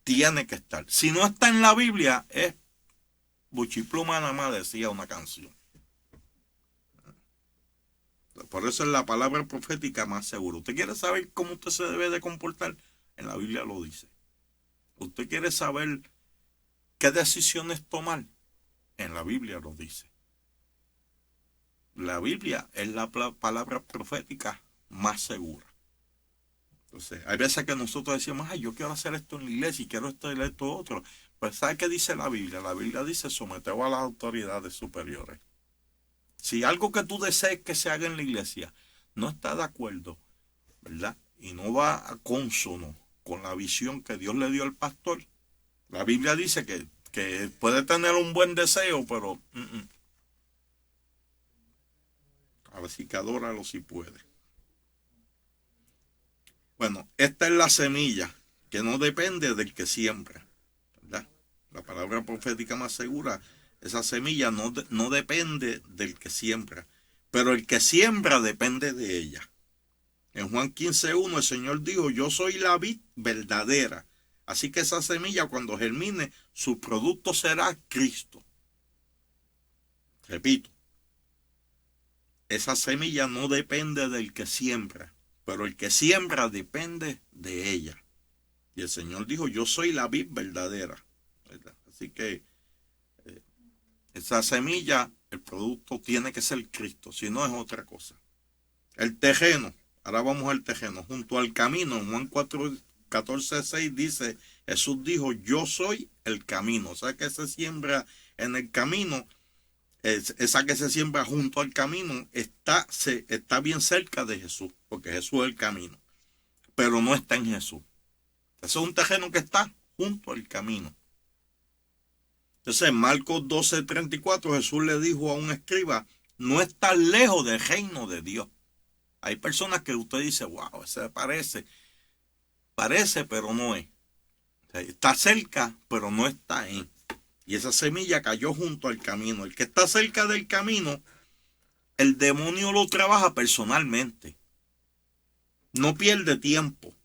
tiene que estar. Si no está en la Biblia, es buchipluma nada más, decía una canción. Por eso es la palabra profética más segura. ¿Usted quiere saber cómo usted se debe de comportar? En la Biblia lo dice. ¿Usted quiere saber qué decisiones tomar? En la Biblia lo dice. La Biblia es la palabra profética más segura. Entonces, hay veces que nosotros decimos, yo quiero hacer esto en la iglesia y quiero esto y esto otro. Pues, ¿sabe qué dice la Biblia? La Biblia dice, someteos a las autoridades superiores. Si algo que tú desees que se haga en la iglesia no está de acuerdo, ¿verdad? Y no va a consono con la visión que Dios le dio al pastor, la Biblia dice que puede tener un buen deseo, pero a ver si que adóralo si puede. Bueno, esta es la semilla que no depende del que siembra, ¿verdad? La palabra profética más segura, esa semilla no depende del que siembra, pero el que siembra depende de ella. En Juan 15:1 el Señor dijo, yo soy la vid verdadera. Así que esa semilla cuando germine, su producto será Cristo. Repito, esa semilla no depende del que siembra, pero el que siembra depende de ella. Y el Señor dijo, yo soy la vid verdadera, ¿verdad? Así que esa semilla, el producto tiene que ser Cristo, si no es otra cosa. El terreno, ahora vamos al terreno, junto al camino, en Juan 14:6 dice, Jesús dijo, yo soy el camino. O sea que se siembra en el camino, esa que se siembra junto al camino, está bien cerca de Jesús, porque Jesús es el camino, pero no está en Jesús. Ese es un terreno que está junto al camino. Entonces en Marcos 12:34 Jesús le dijo a un escriba, no estás lejos del reino de Dios. Hay personas que usted dice, wow, se parece, pero no es. Está cerca, pero no está en. Y esa semilla cayó junto al camino. El que está cerca del camino, el demonio lo trabaja personalmente. No pierde tiempo,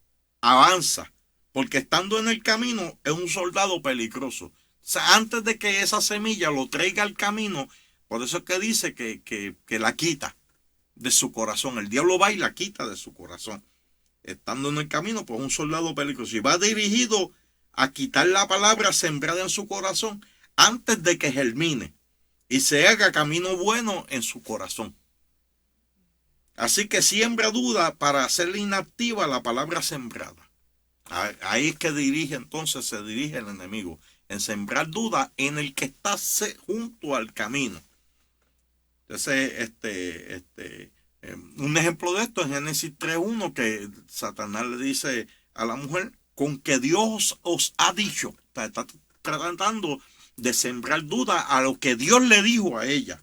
avanza, porque estando en el camino es un soldado peligroso. O sea, antes de que esa semilla lo traiga al camino, por eso es que dice que la quita de su corazón. El diablo va y la quita de su corazón. Estando en el camino, pues un soldado peligroso. Y va dirigido a quitar la palabra sembrada en su corazón antes de que germine y se haga camino bueno en su corazón. Así que siembra duda para hacerle inactiva la palabra sembrada. Ahí es que se dirige el enemigo, en sembrar duda en el que está junto al camino. Entonces, un ejemplo de esto es Génesis 3:1, que Satanás le dice a la mujer, con que Dios os ha dicho. Está tratando de sembrar duda a lo que Dios le dijo a ella.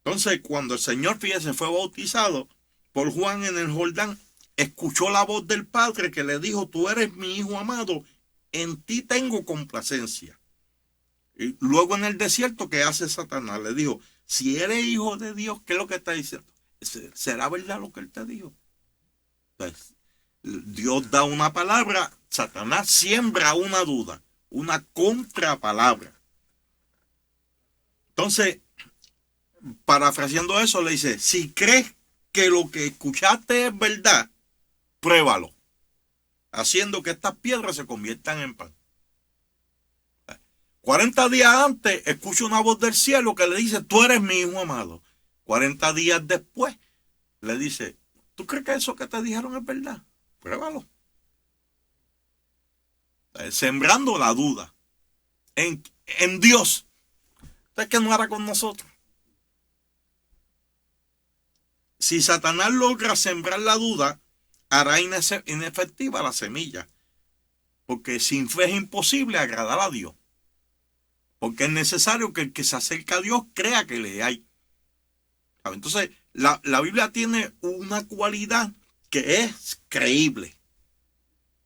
Entonces, cuando el Señor, fíjese, fue bautizado por Juan en el Jordán, escuchó la voz del Padre que le dijo, tú eres mi Hijo amado, en ti tengo complacencia. Y luego en el desierto, ¿qué hace Satanás? Le dijo, si eres hijo de Dios, ¿qué es lo que está diciendo? ¿Será verdad lo que él te dijo? Entonces, Dios da una palabra, Satanás siembra una duda, una contrapalabra. Entonces, parafraseando eso, le dice, si crees que lo que escuchaste es verdad, pruébalo, haciendo que estas piedras se conviertan en pan. 40 días antes, escucha una voz del cielo que le dice, tú eres mi Hijo amado. 40 días después, le dice, ¿tú crees que eso que te dijeron es verdad? Pruébalo. Sembrando la duda en Dios. ¿Usted qué no hará con nosotros? Si Satanás logra sembrar la duda, hará inefectiva la semilla. Porque sin fe es imposible agradar a Dios. Porque es necesario que el que se acerca a Dios crea que le hay. Entonces, la Biblia tiene una cualidad que es creíble.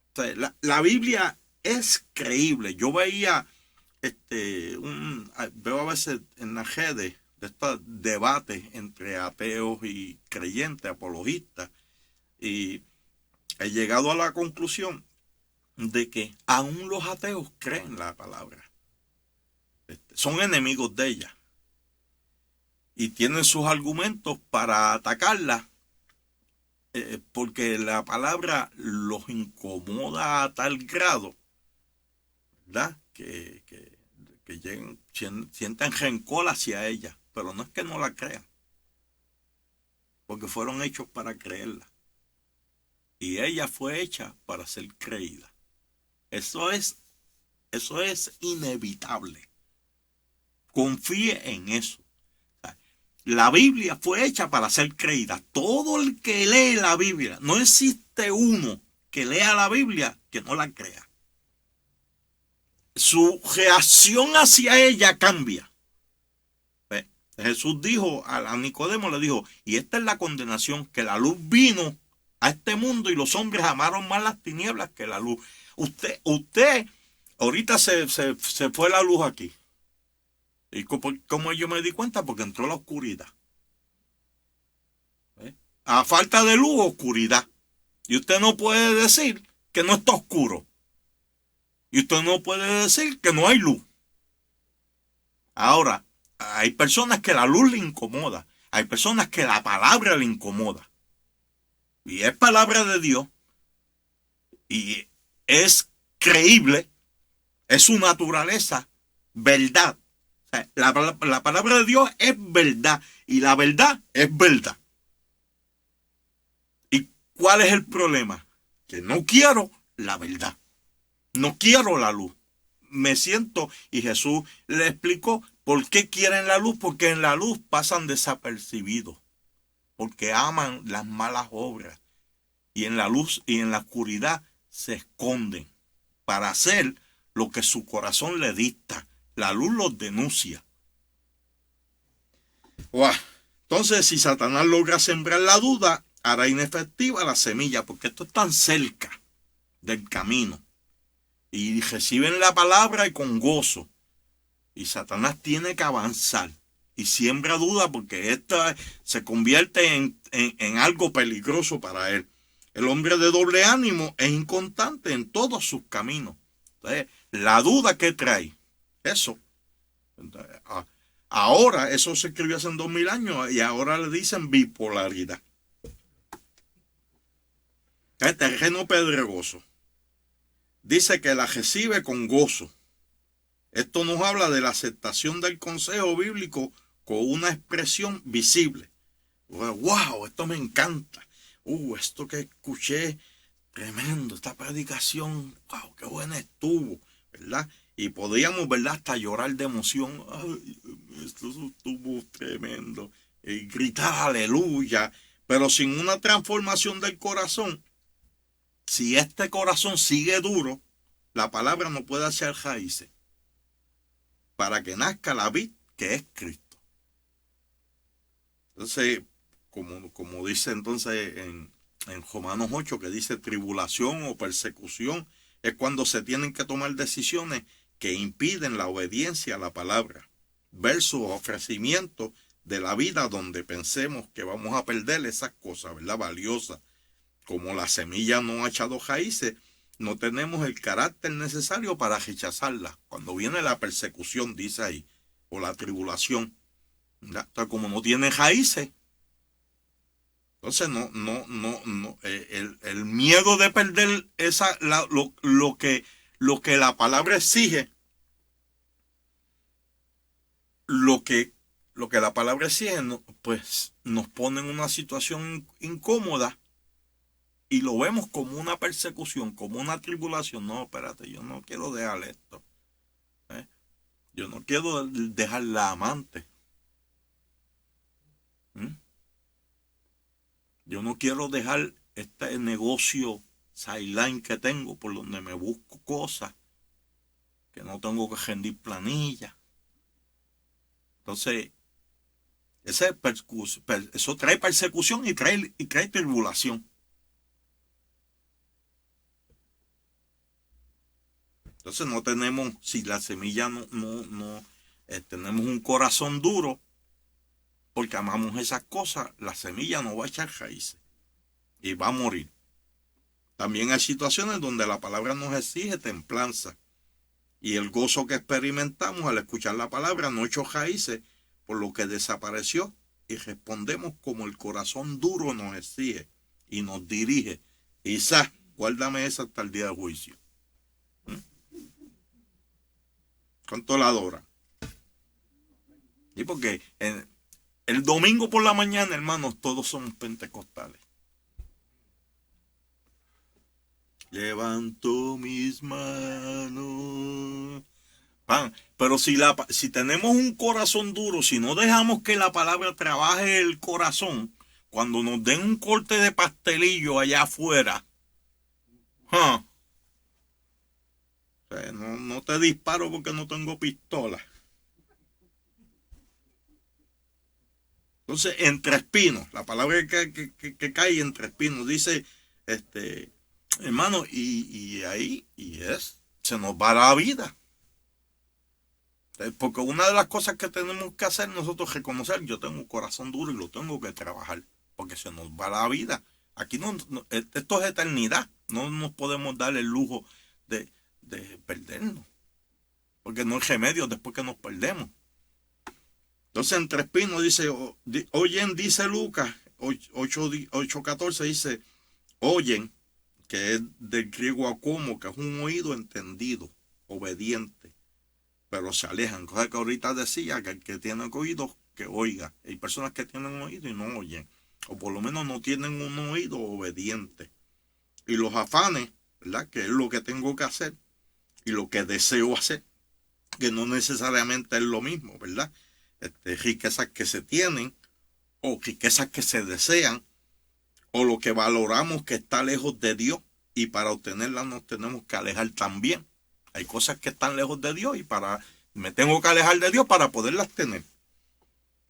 Entonces, la Biblia es creíble. Yo veía, veo a veces en las redes de estos debates entre ateos y creyentes, apologistas, y he llegado a la conclusión de que aún los ateos creen la palabra. Son enemigos de ella y tienen sus argumentos para atacarla, porque la palabra los incomoda a tal grado, ¿verdad? Que sientan rencor hacia ella, pero no es que no la crean, porque fueron hechos para creerla y ella fue hecha para ser creída. Eso es inevitable. Confíe en eso. La Biblia fue hecha para ser creída. Todo el que lee la Biblia, no existe uno que lea la Biblia que no la crea. Su reacción hacia ella cambia. Jesús dijo a Nicodemo, le dijo, y esta es la condenación, que la luz vino a este mundo y los hombres amaron más las tinieblas que la luz. Usted, ahorita se fue la luz aquí. ¿Y cómo yo me di cuenta? Porque entró la oscuridad. A falta de luz, oscuridad. Y usted no puede decir que no está oscuro. Y usted no puede decir que no hay luz. Ahora, hay personas que la luz le incomoda. Hay personas que la palabra le incomoda. Y es palabra de Dios. Y es creíble. Es su naturaleza. Verdad. O sea, la palabra de Dios es verdad. Y la verdad es verdad. ¿Y cuál es el problema? Que no quiero la verdad. No quiero la luz. Me siento, y Jesús le explicó por qué quieren la luz, porque en la luz pasan desapercibidos, porque aman las malas obras, y en la luz y en la oscuridad se esconden para hacer lo que su corazón le dicta. La luz los denuncia. ¡Wow! Entonces, si Satanás logra sembrar la duda, hará inefectiva la semilla, porque esto es tan cerca del camino. Y reciben la palabra y con gozo. Y Satanás tiene que avanzar. Y siembra duda porque esta se convierte en algo peligroso para él. El hombre de doble ánimo es inconstante en todos sus caminos. Entonces, la duda que trae, eso. Entonces, ahora, eso se escribió hace 2000 años y ahora le dicen bipolaridad. El terreno pedregoso. Dice que la recibe con gozo. Esto nos habla de la aceptación del consejo bíblico con una expresión visible. ¡Wow! Esto me encanta. Esto que escuché, tremendo. Esta predicación, ¡wow! ¡Qué buena estuvo! ¿Verdad? Y podíamos, ¿verdad? Hasta llorar de emoción. ¡Ay, esto estuvo tremendo! Y gritar aleluya. Pero sin una transformación del corazón, si este corazón sigue duro, la palabra no puede hacer raíces para que nazca la vid que es Cristo. Entonces, como dice entonces en Romanos 8, que dice tribulación o persecución, es cuando se tienen que tomar decisiones que impiden la obediencia a la palabra, versus ofrecimiento de la vida donde pensemos que vamos a perder esas cosas, ¿verdad? Valiosas. Como la semilla no ha echado raíces, no tenemos el carácter necesario para rechazarla. Cuando viene la persecución, dice ahí, o la tribulación, entonces, como no tiene raíces, entonces el miedo de perder lo que la palabra exige, lo que la palabra exige, pues nos pone en una situación incómoda. Y lo vemos como una persecución, como una tribulación. No, espérate, yo no quiero dejar esto. Yo no quiero dejar la amante. Yo no quiero dejar este negocio sideline que tengo, por donde me busco cosas, que no tengo que rendir planillas. Entonces, eso trae persecución y trae tribulación. Entonces no tenemos, si la semilla tenemos un corazón duro, porque amamos esas cosas, la semilla no va a echar raíces y va a morir. También hay situaciones donde la palabra nos exige templanza y el gozo que experimentamos al escuchar la palabra no echó raíces, por lo que desapareció y respondemos como el corazón duro nos exige y nos dirige. Quizás, guárdame esa hasta el día del juicio. ¿Cuánto la adora? Y porque el domingo por la mañana, hermanos, todos somos pentecostales. Levanto mis manos. Pero si tenemos un corazón duro, si no dejamos que la palabra trabaje el corazón, cuando nos den un corte de pastelillo allá afuera, o sea, no te disparo porque no tengo pistola. Entonces, entre espinos, la palabra que cae entre espinos, dice, hermano, y ahí, se nos va la vida. Porque una de las cosas que tenemos que hacer nosotros es reconocer, yo tengo un corazón duro y lo tengo que trabajar, porque se nos va la vida. Aquí esto es eternidad, no nos podemos dar el lujo de perdernos, porque no hay remedio después que nos perdemos. Entonces entre espinos dice, oyen, dice Lucas 8:14, dice, oyen, que es del griego akomo, que es un oído entendido, obediente, pero se alejan. Cosa que ahorita decía que el que tiene oídos, que oiga. Hay personas que tienen oído y no oyen, o por lo menos no tienen un oído obediente. Y los afanes, ¿verdad? Que es lo que tengo que hacer y lo que deseo hacer, que no necesariamente es lo mismo, ¿verdad? Riquezas que se tienen o riquezas que se desean o lo que valoramos que está lejos de Dios y para obtenerlas nos tenemos que alejar también. Hay cosas que están lejos de Dios y me tengo que alejar de Dios para poderlas tener.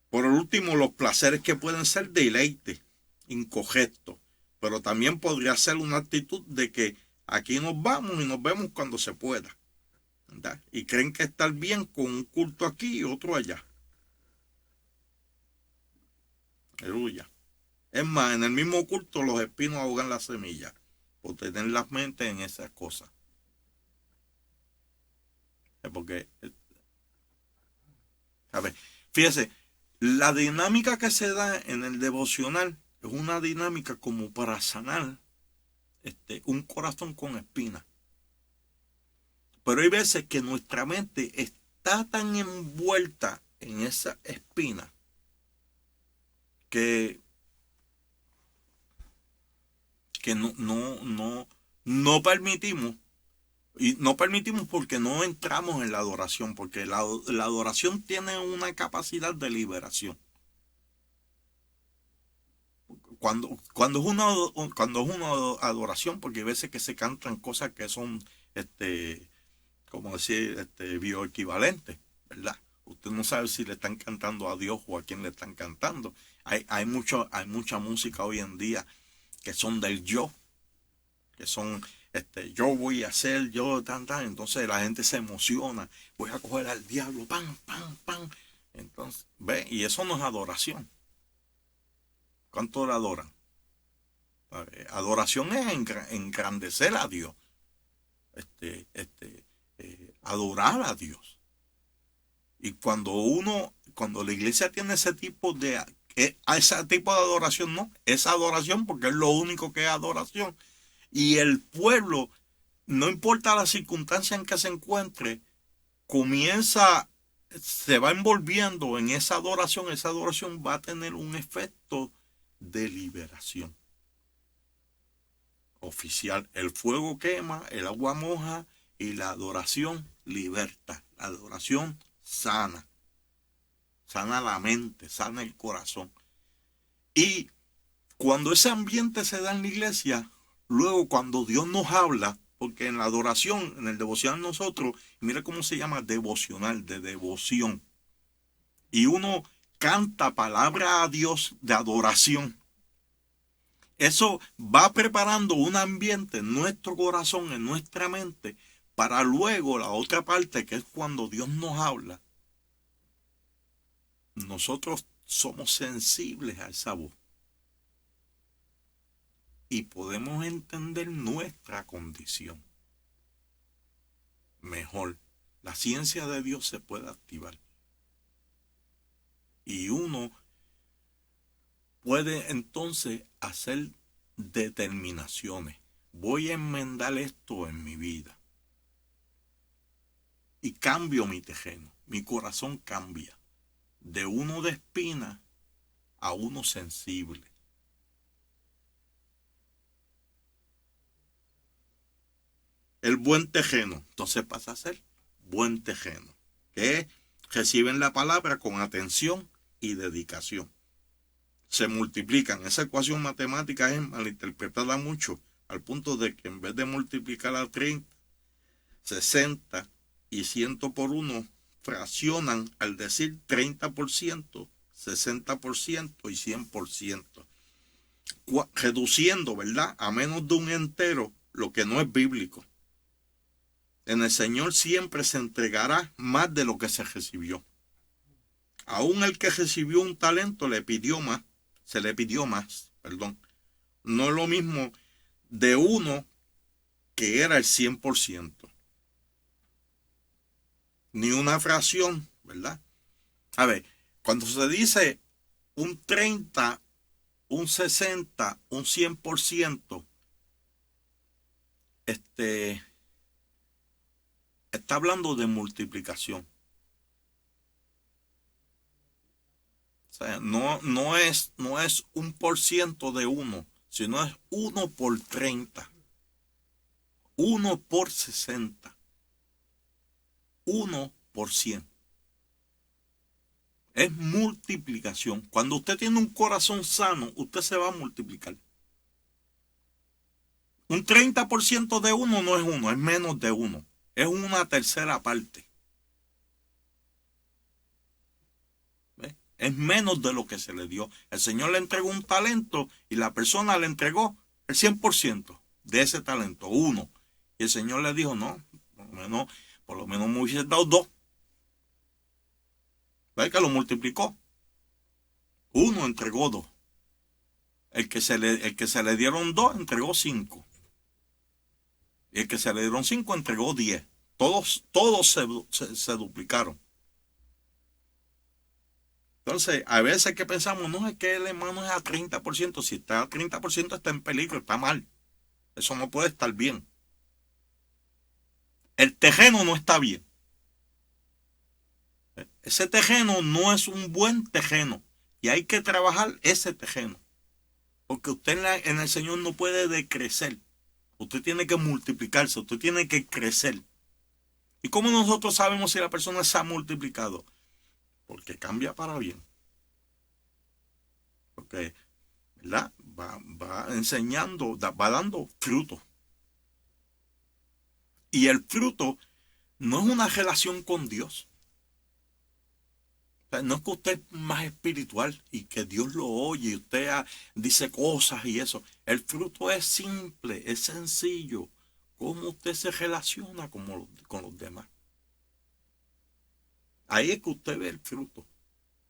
Por último, los placeres que pueden ser deleite, incorrectos, pero también podría ser una actitud de que aquí nos vamos y nos vemos cuando se pueda, ¿verdad? Y creen que estar bien con un culto aquí y otro allá. Aleluya. Es más, en el mismo culto los espinos ahogan las semillas por tener las mentes en esas cosas. Porque, a ver, fíjese, la dinámica que se da en el devocional es una dinámica como para sanar un corazón con espinas. Pero hay veces que nuestra mente está tan envuelta en esa espina que no permitimos. Y no permitimos porque no entramos en la adoración, porque la adoración tiene una capacidad de liberación. Cuando es una adoración, porque hay veces que se cantan cosas que son, como decir, bioequivalentes, ¿verdad? Usted no sabe si le están cantando a Dios o a quién le están cantando. Hay mucha música hoy en día que son del yo, que son yo voy a hacer, yo entonces la gente se emociona, voy a coger al diablo, pam, pam, pam. Entonces, ve, y eso no es adoración. ¿Cuánto le adoran? Adoración es engrandecer a Dios, adorar a Dios. Y cuando la iglesia tiene ese tipo de adoración, no, es adoración porque es lo único que es adoración. Y el pueblo, no importa la circunstancia en que se encuentre, se va envolviendo en esa adoración va a tener un efecto de liberación oficial. El fuego quema, el agua moja y la adoración liberta. La adoración sana la mente, sana el corazón. Y cuando ese ambiente se da en la iglesia, luego cuando Dios nos habla, porque en la adoración, en el devocional nosotros, mira cómo se llama devocional, de devoción. Y uno canta palabra a Dios de adoración. Eso va preparando un ambiente en nuestro corazón, en nuestra mente, para luego la otra parte, que es cuando Dios nos habla. Nosotros somos sensibles a esa voz. Y podemos entender nuestra condición mejor. La ciencia de Dios se puede activar. Y uno puede entonces hacer determinaciones. Voy a enmendar esto en mi vida. Y cambio mi terreno. Mi corazón cambia. De uno de espina a uno sensible. El buen terreno, entonces pasa a ser buen terreno, que reciben la palabra con atención y dedicación. Se multiplican. Esa ecuación matemática es malinterpretada mucho, al punto de que en vez de multiplicar a 30, 60 y 100 por 1, fraccionan al decir 30%, 60% y 100%. Reduciendo, ¿verdad?, a menos de un entero, lo que no es bíblico. En el Señor siempre se entregará más de lo que se recibió. Aún el que recibió un talento se le pidió más, perdón. No es lo mismo de uno que era el 100%. Ni una fracción, ¿verdad? A ver, Cuando se dice un 30, un 60, un 100%, está hablando de multiplicación. O sea, no es 1% de uno, sino es 1 por 30, 1 por 60, 1 por 100. Es multiplicación. Cuando usted tiene un corazón sano, usted se va a multiplicar. Un 30% de uno no es uno, es menos de uno. Es una tercera parte. ¿Ve? Es menos de lo que se le dio. El Señor le entregó un talento y la persona le entregó el 100% de ese talento, uno. Y el Señor le dijo, no, por lo menos me hubiese dado 2. ¿Ve que lo multiplicó? Uno entregó 2. El que se le dieron 2 entregó 5. Y el que se le dieron 5 entregó 10. Todos se duplicaron. Entonces, a veces que pensamos, no, es que el hermano es a 30%. Si está a 30% está en peligro, está mal. Eso no puede estar bien. El terreno no está bien. Ese terreno no es un buen terreno. Y hay que trabajar ese terreno. Porque usted en el Señor no puede decrecer. Usted tiene que multiplicarse. Usted tiene que crecer. ¿Y cómo nosotros sabemos si la persona se ha multiplicado? Porque cambia para bien. Porque, ¿verdad? Va enseñando, va dando fruto. Y el fruto no es una relación con Dios. O sea, no es que usted es más espiritual y que Dios lo oye y usted dice cosas y eso. El fruto es simple, es sencillo. Cómo usted se relaciona con los demás. Ahí es que usted ve el fruto.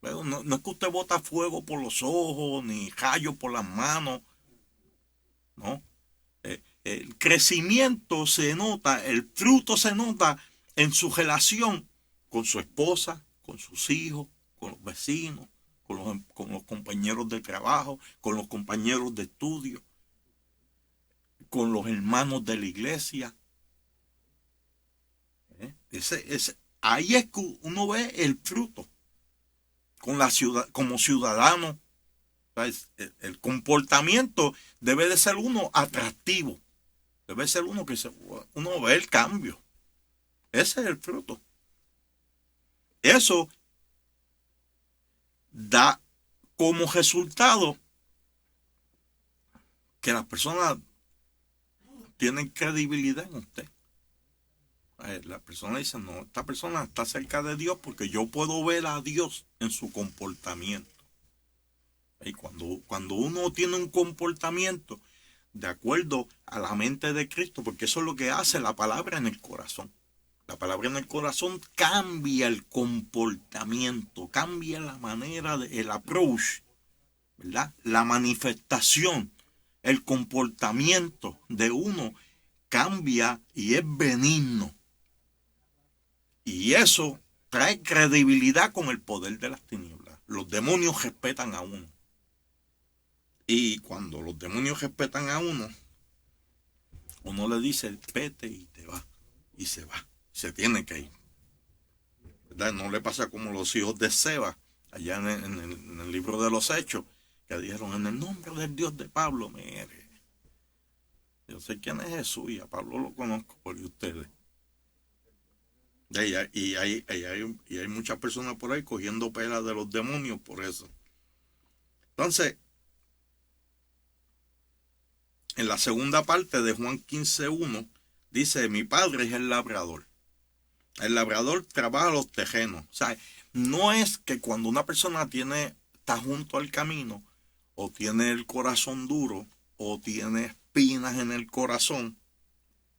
No es que usted bota fuego por los ojos, ni rayos por las manos. No. El crecimiento se nota, el fruto se nota en su relación con su esposa, con sus hijos, con los vecinos, con los compañeros de trabajo, con los compañeros de estudio, con los hermanos de la iglesia. Ahí es que uno ve el fruto con la ciudad, como ciudadano. El comportamiento debe de ser uno atractivo. Debe ser uno que uno ve el cambio. Ese es el fruto. Eso da como resultado que las personas tienen credibilidad en usted. La persona dice, no, esta persona está cerca de Dios porque yo puedo ver a Dios en su comportamiento. Y cuando uno tiene un comportamiento de acuerdo a la mente de Cristo, porque eso es lo que hace la palabra en el corazón. La palabra en el corazón cambia el comportamiento, cambia la manera, el approach, ¿verdad? La manifestación, el comportamiento de uno cambia y es benigno. Y eso trae credibilidad con el poder de las tinieblas. Los demonios respetan a uno. Y cuando los demonios respetan a uno le dice, vete y te va. Y se va. Se tiene que ir. ¿Verdad? No le pasa como los hijos de Seba, allá en el libro de los Hechos, que dijeron, en el nombre del Dios de Pablo, mire, yo sé quién es Jesús y a Pablo lo conozco por ustedes. Y hay muchas personas por ahí cogiendo pelas de los demonios por eso. Entonces, en la segunda parte de Juan 15:1, dice, mi padre es el labrador. El labrador trabaja los terrenos. O sea, no es que cuando una persona está junto al camino, o tiene el corazón duro, o tiene espinas en el corazón,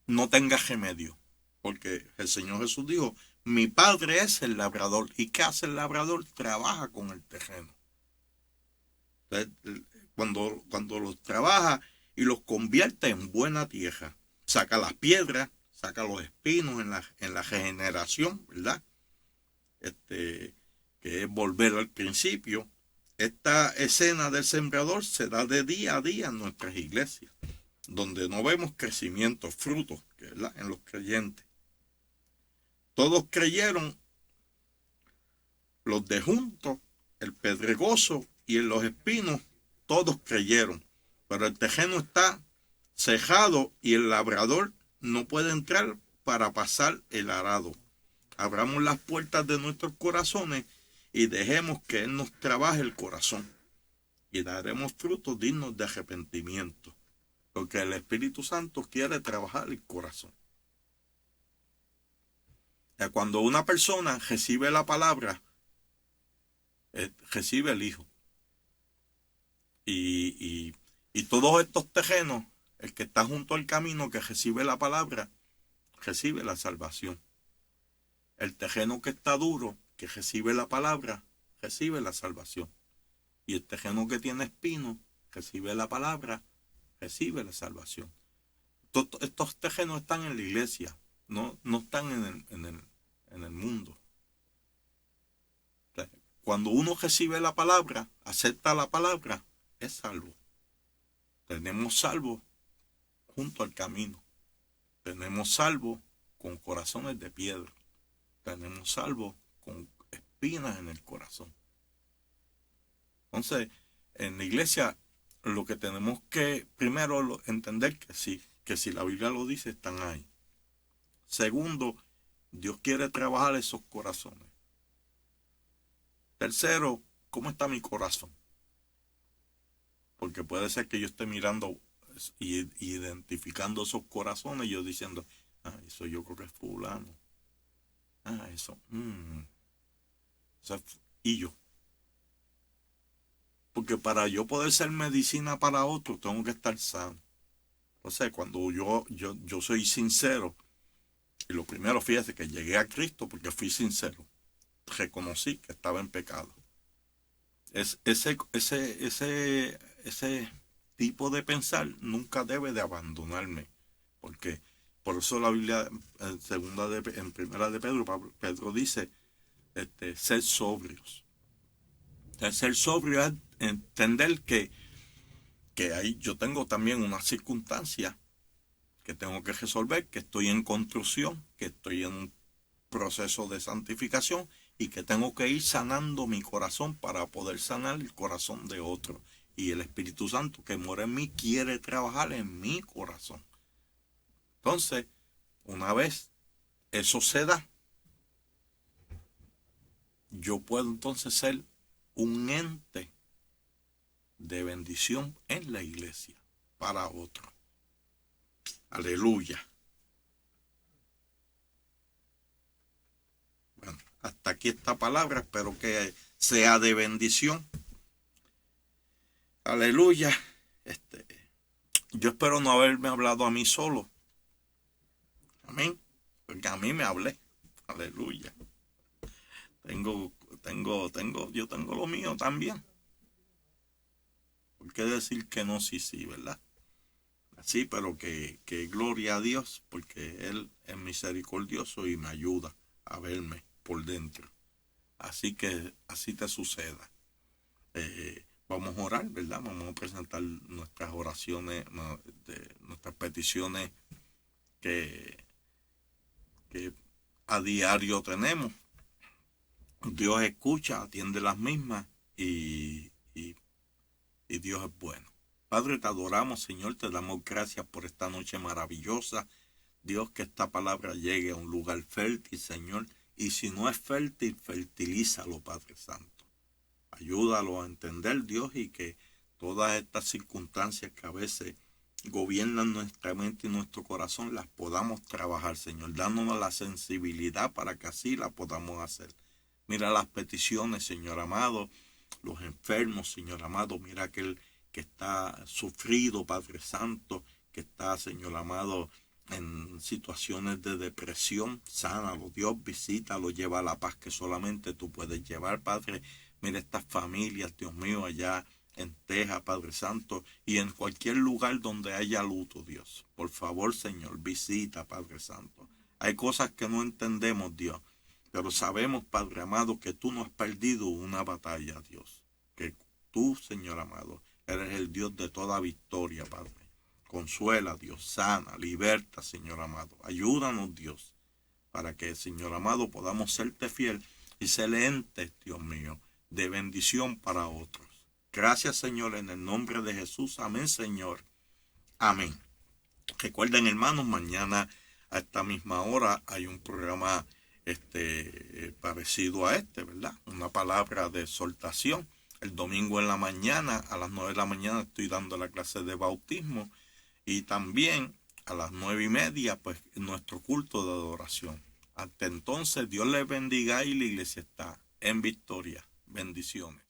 no tenga remedio. Porque el Señor Jesús dijo, mi padre es el labrador. ¿Y qué hace el labrador? Trabaja con el terreno. Entonces, cuando los trabaja y los convierte en buena tierra, saca las piedras, saca los espinos en la regeneración, ¿verdad? que es volver al principio. Esta escena del sembrador se da de día a día en nuestras iglesias, donde no vemos crecimiento, frutos, ¿verdad?, en los creyentes. Todos creyeron, los de juntos, el pedregoso y en los espinos, todos creyeron, pero el terreno está cejado y el labrador no puede entrar para pasar el arado. Abramos las puertas de nuestros corazones y dejemos que Él nos trabaje el corazón y daremos frutos dignos de arrepentimiento, porque el Espíritu Santo quiere trabajar el corazón. Cuando una persona recibe la palabra, recibe el Hijo. Y todos estos terrenos, el que está junto al camino que recibe la palabra, recibe la salvación. El terreno que está duro, que recibe la palabra, recibe la salvación. Y el terreno que tiene espinos, recibe la palabra, recibe la salvación. Estos terrenos están en la iglesia, no están en el mundo. Cuando uno recibe la palabra, acepta la palabra, es salvo. Tenemos salvo junto al camino. Tenemos salvo con corazones de piedra. Tenemos salvo con espinas en el corazón. Entonces, en la iglesia, lo que tenemos que primero entender que si la Biblia lo dice, están ahí. Segundo, Dios quiere trabajar esos corazones. Tercero, ¿cómo está mi corazón? Porque puede ser que yo esté mirando y identificando esos corazones y yo diciendo, eso yo creo que es fulano. Eso y yo. Porque para yo poder ser medicina para otro, tengo que estar sano. O sea, cuando yo soy sincero, y lo primero, fíjate que llegué a Cristo porque fui sincero. Reconocí que estaba en pecado. Ese tipo de pensar nunca debe de abandonarme. Porque por eso la Biblia en primera de Pedro dice, ser sobrios. Ser sobrio es entender que ahí yo tengo también una circunstancia que tengo que resolver, que estoy en construcción, que estoy en un proceso de santificación y que tengo que ir sanando mi corazón para poder sanar el corazón de otro. Y el Espíritu Santo que mora en mí quiere trabajar en mi corazón. Entonces, una vez eso se da, yo puedo entonces ser un ente de bendición en la iglesia para otro. Aleluya. Bueno, hasta aquí esta palabra, espero que sea de bendición. Aleluya. Yo espero no haberme hablado a mí solo. Amén. Porque a mí me hablé. Aleluya. Yo tengo lo mío también. ¿Por qué decir que no? Sí, ¿verdad? Así, pero que gloria a Dios, porque Él es misericordioso y me ayuda a verme por dentro. Así que así te suceda. Vamos a orar, ¿verdad? Vamos a presentar nuestras oraciones, nuestras peticiones que a diario tenemos. Dios escucha, atiende las mismas y Dios es bueno. Padre, te adoramos, Señor, te damos gracias por esta noche maravillosa. Dios, que esta palabra llegue a un lugar fértil, Señor, y si no es fértil, fertilízalo, Padre Santo. Ayúdalo a entender, Dios, y que todas estas circunstancias que a veces gobiernan nuestra mente y nuestro corazón, las podamos trabajar, Señor, dándonos la sensibilidad para que así la podamos hacer. Mira las peticiones, Señor amado, los enfermos, Señor amado, mira aquel que está sufrido, Padre Santo, que está, Señor amado, en situaciones de depresión. Sánalo, Dios, visítalo, lleva la paz que solamente tú puedes llevar, Padre. Mira estas familias, Dios mío, allá en Texas, Padre Santo, y en cualquier lugar donde haya luto, Dios. Por favor, Señor, visita, Padre Santo. Hay cosas que no entendemos, Dios, Pero sabemos, Padre amado, que tú no has perdido una batalla, Dios. Que tú, Señor amado, eres el Dios de toda victoria, Padre. Consuela, Dios, sana, liberta, Señor amado. Ayúdanos, Dios, para que, Señor amado, podamos serte fiel y ser entes, Dios mío, de bendición para otros. Gracias, Señor, en el nombre de Jesús. Amén, Señor. Amén. Recuerden, hermanos, mañana a esta misma hora hay un programa parecido a ¿verdad? Una palabra de exhortación. El domingo en la mañana, a las 9 de la mañana, estoy dando la clase de bautismo. Y también a las 9:30, pues, nuestro culto de adoración. Hasta entonces, Dios les bendiga y la iglesia está en victoria. Bendiciones.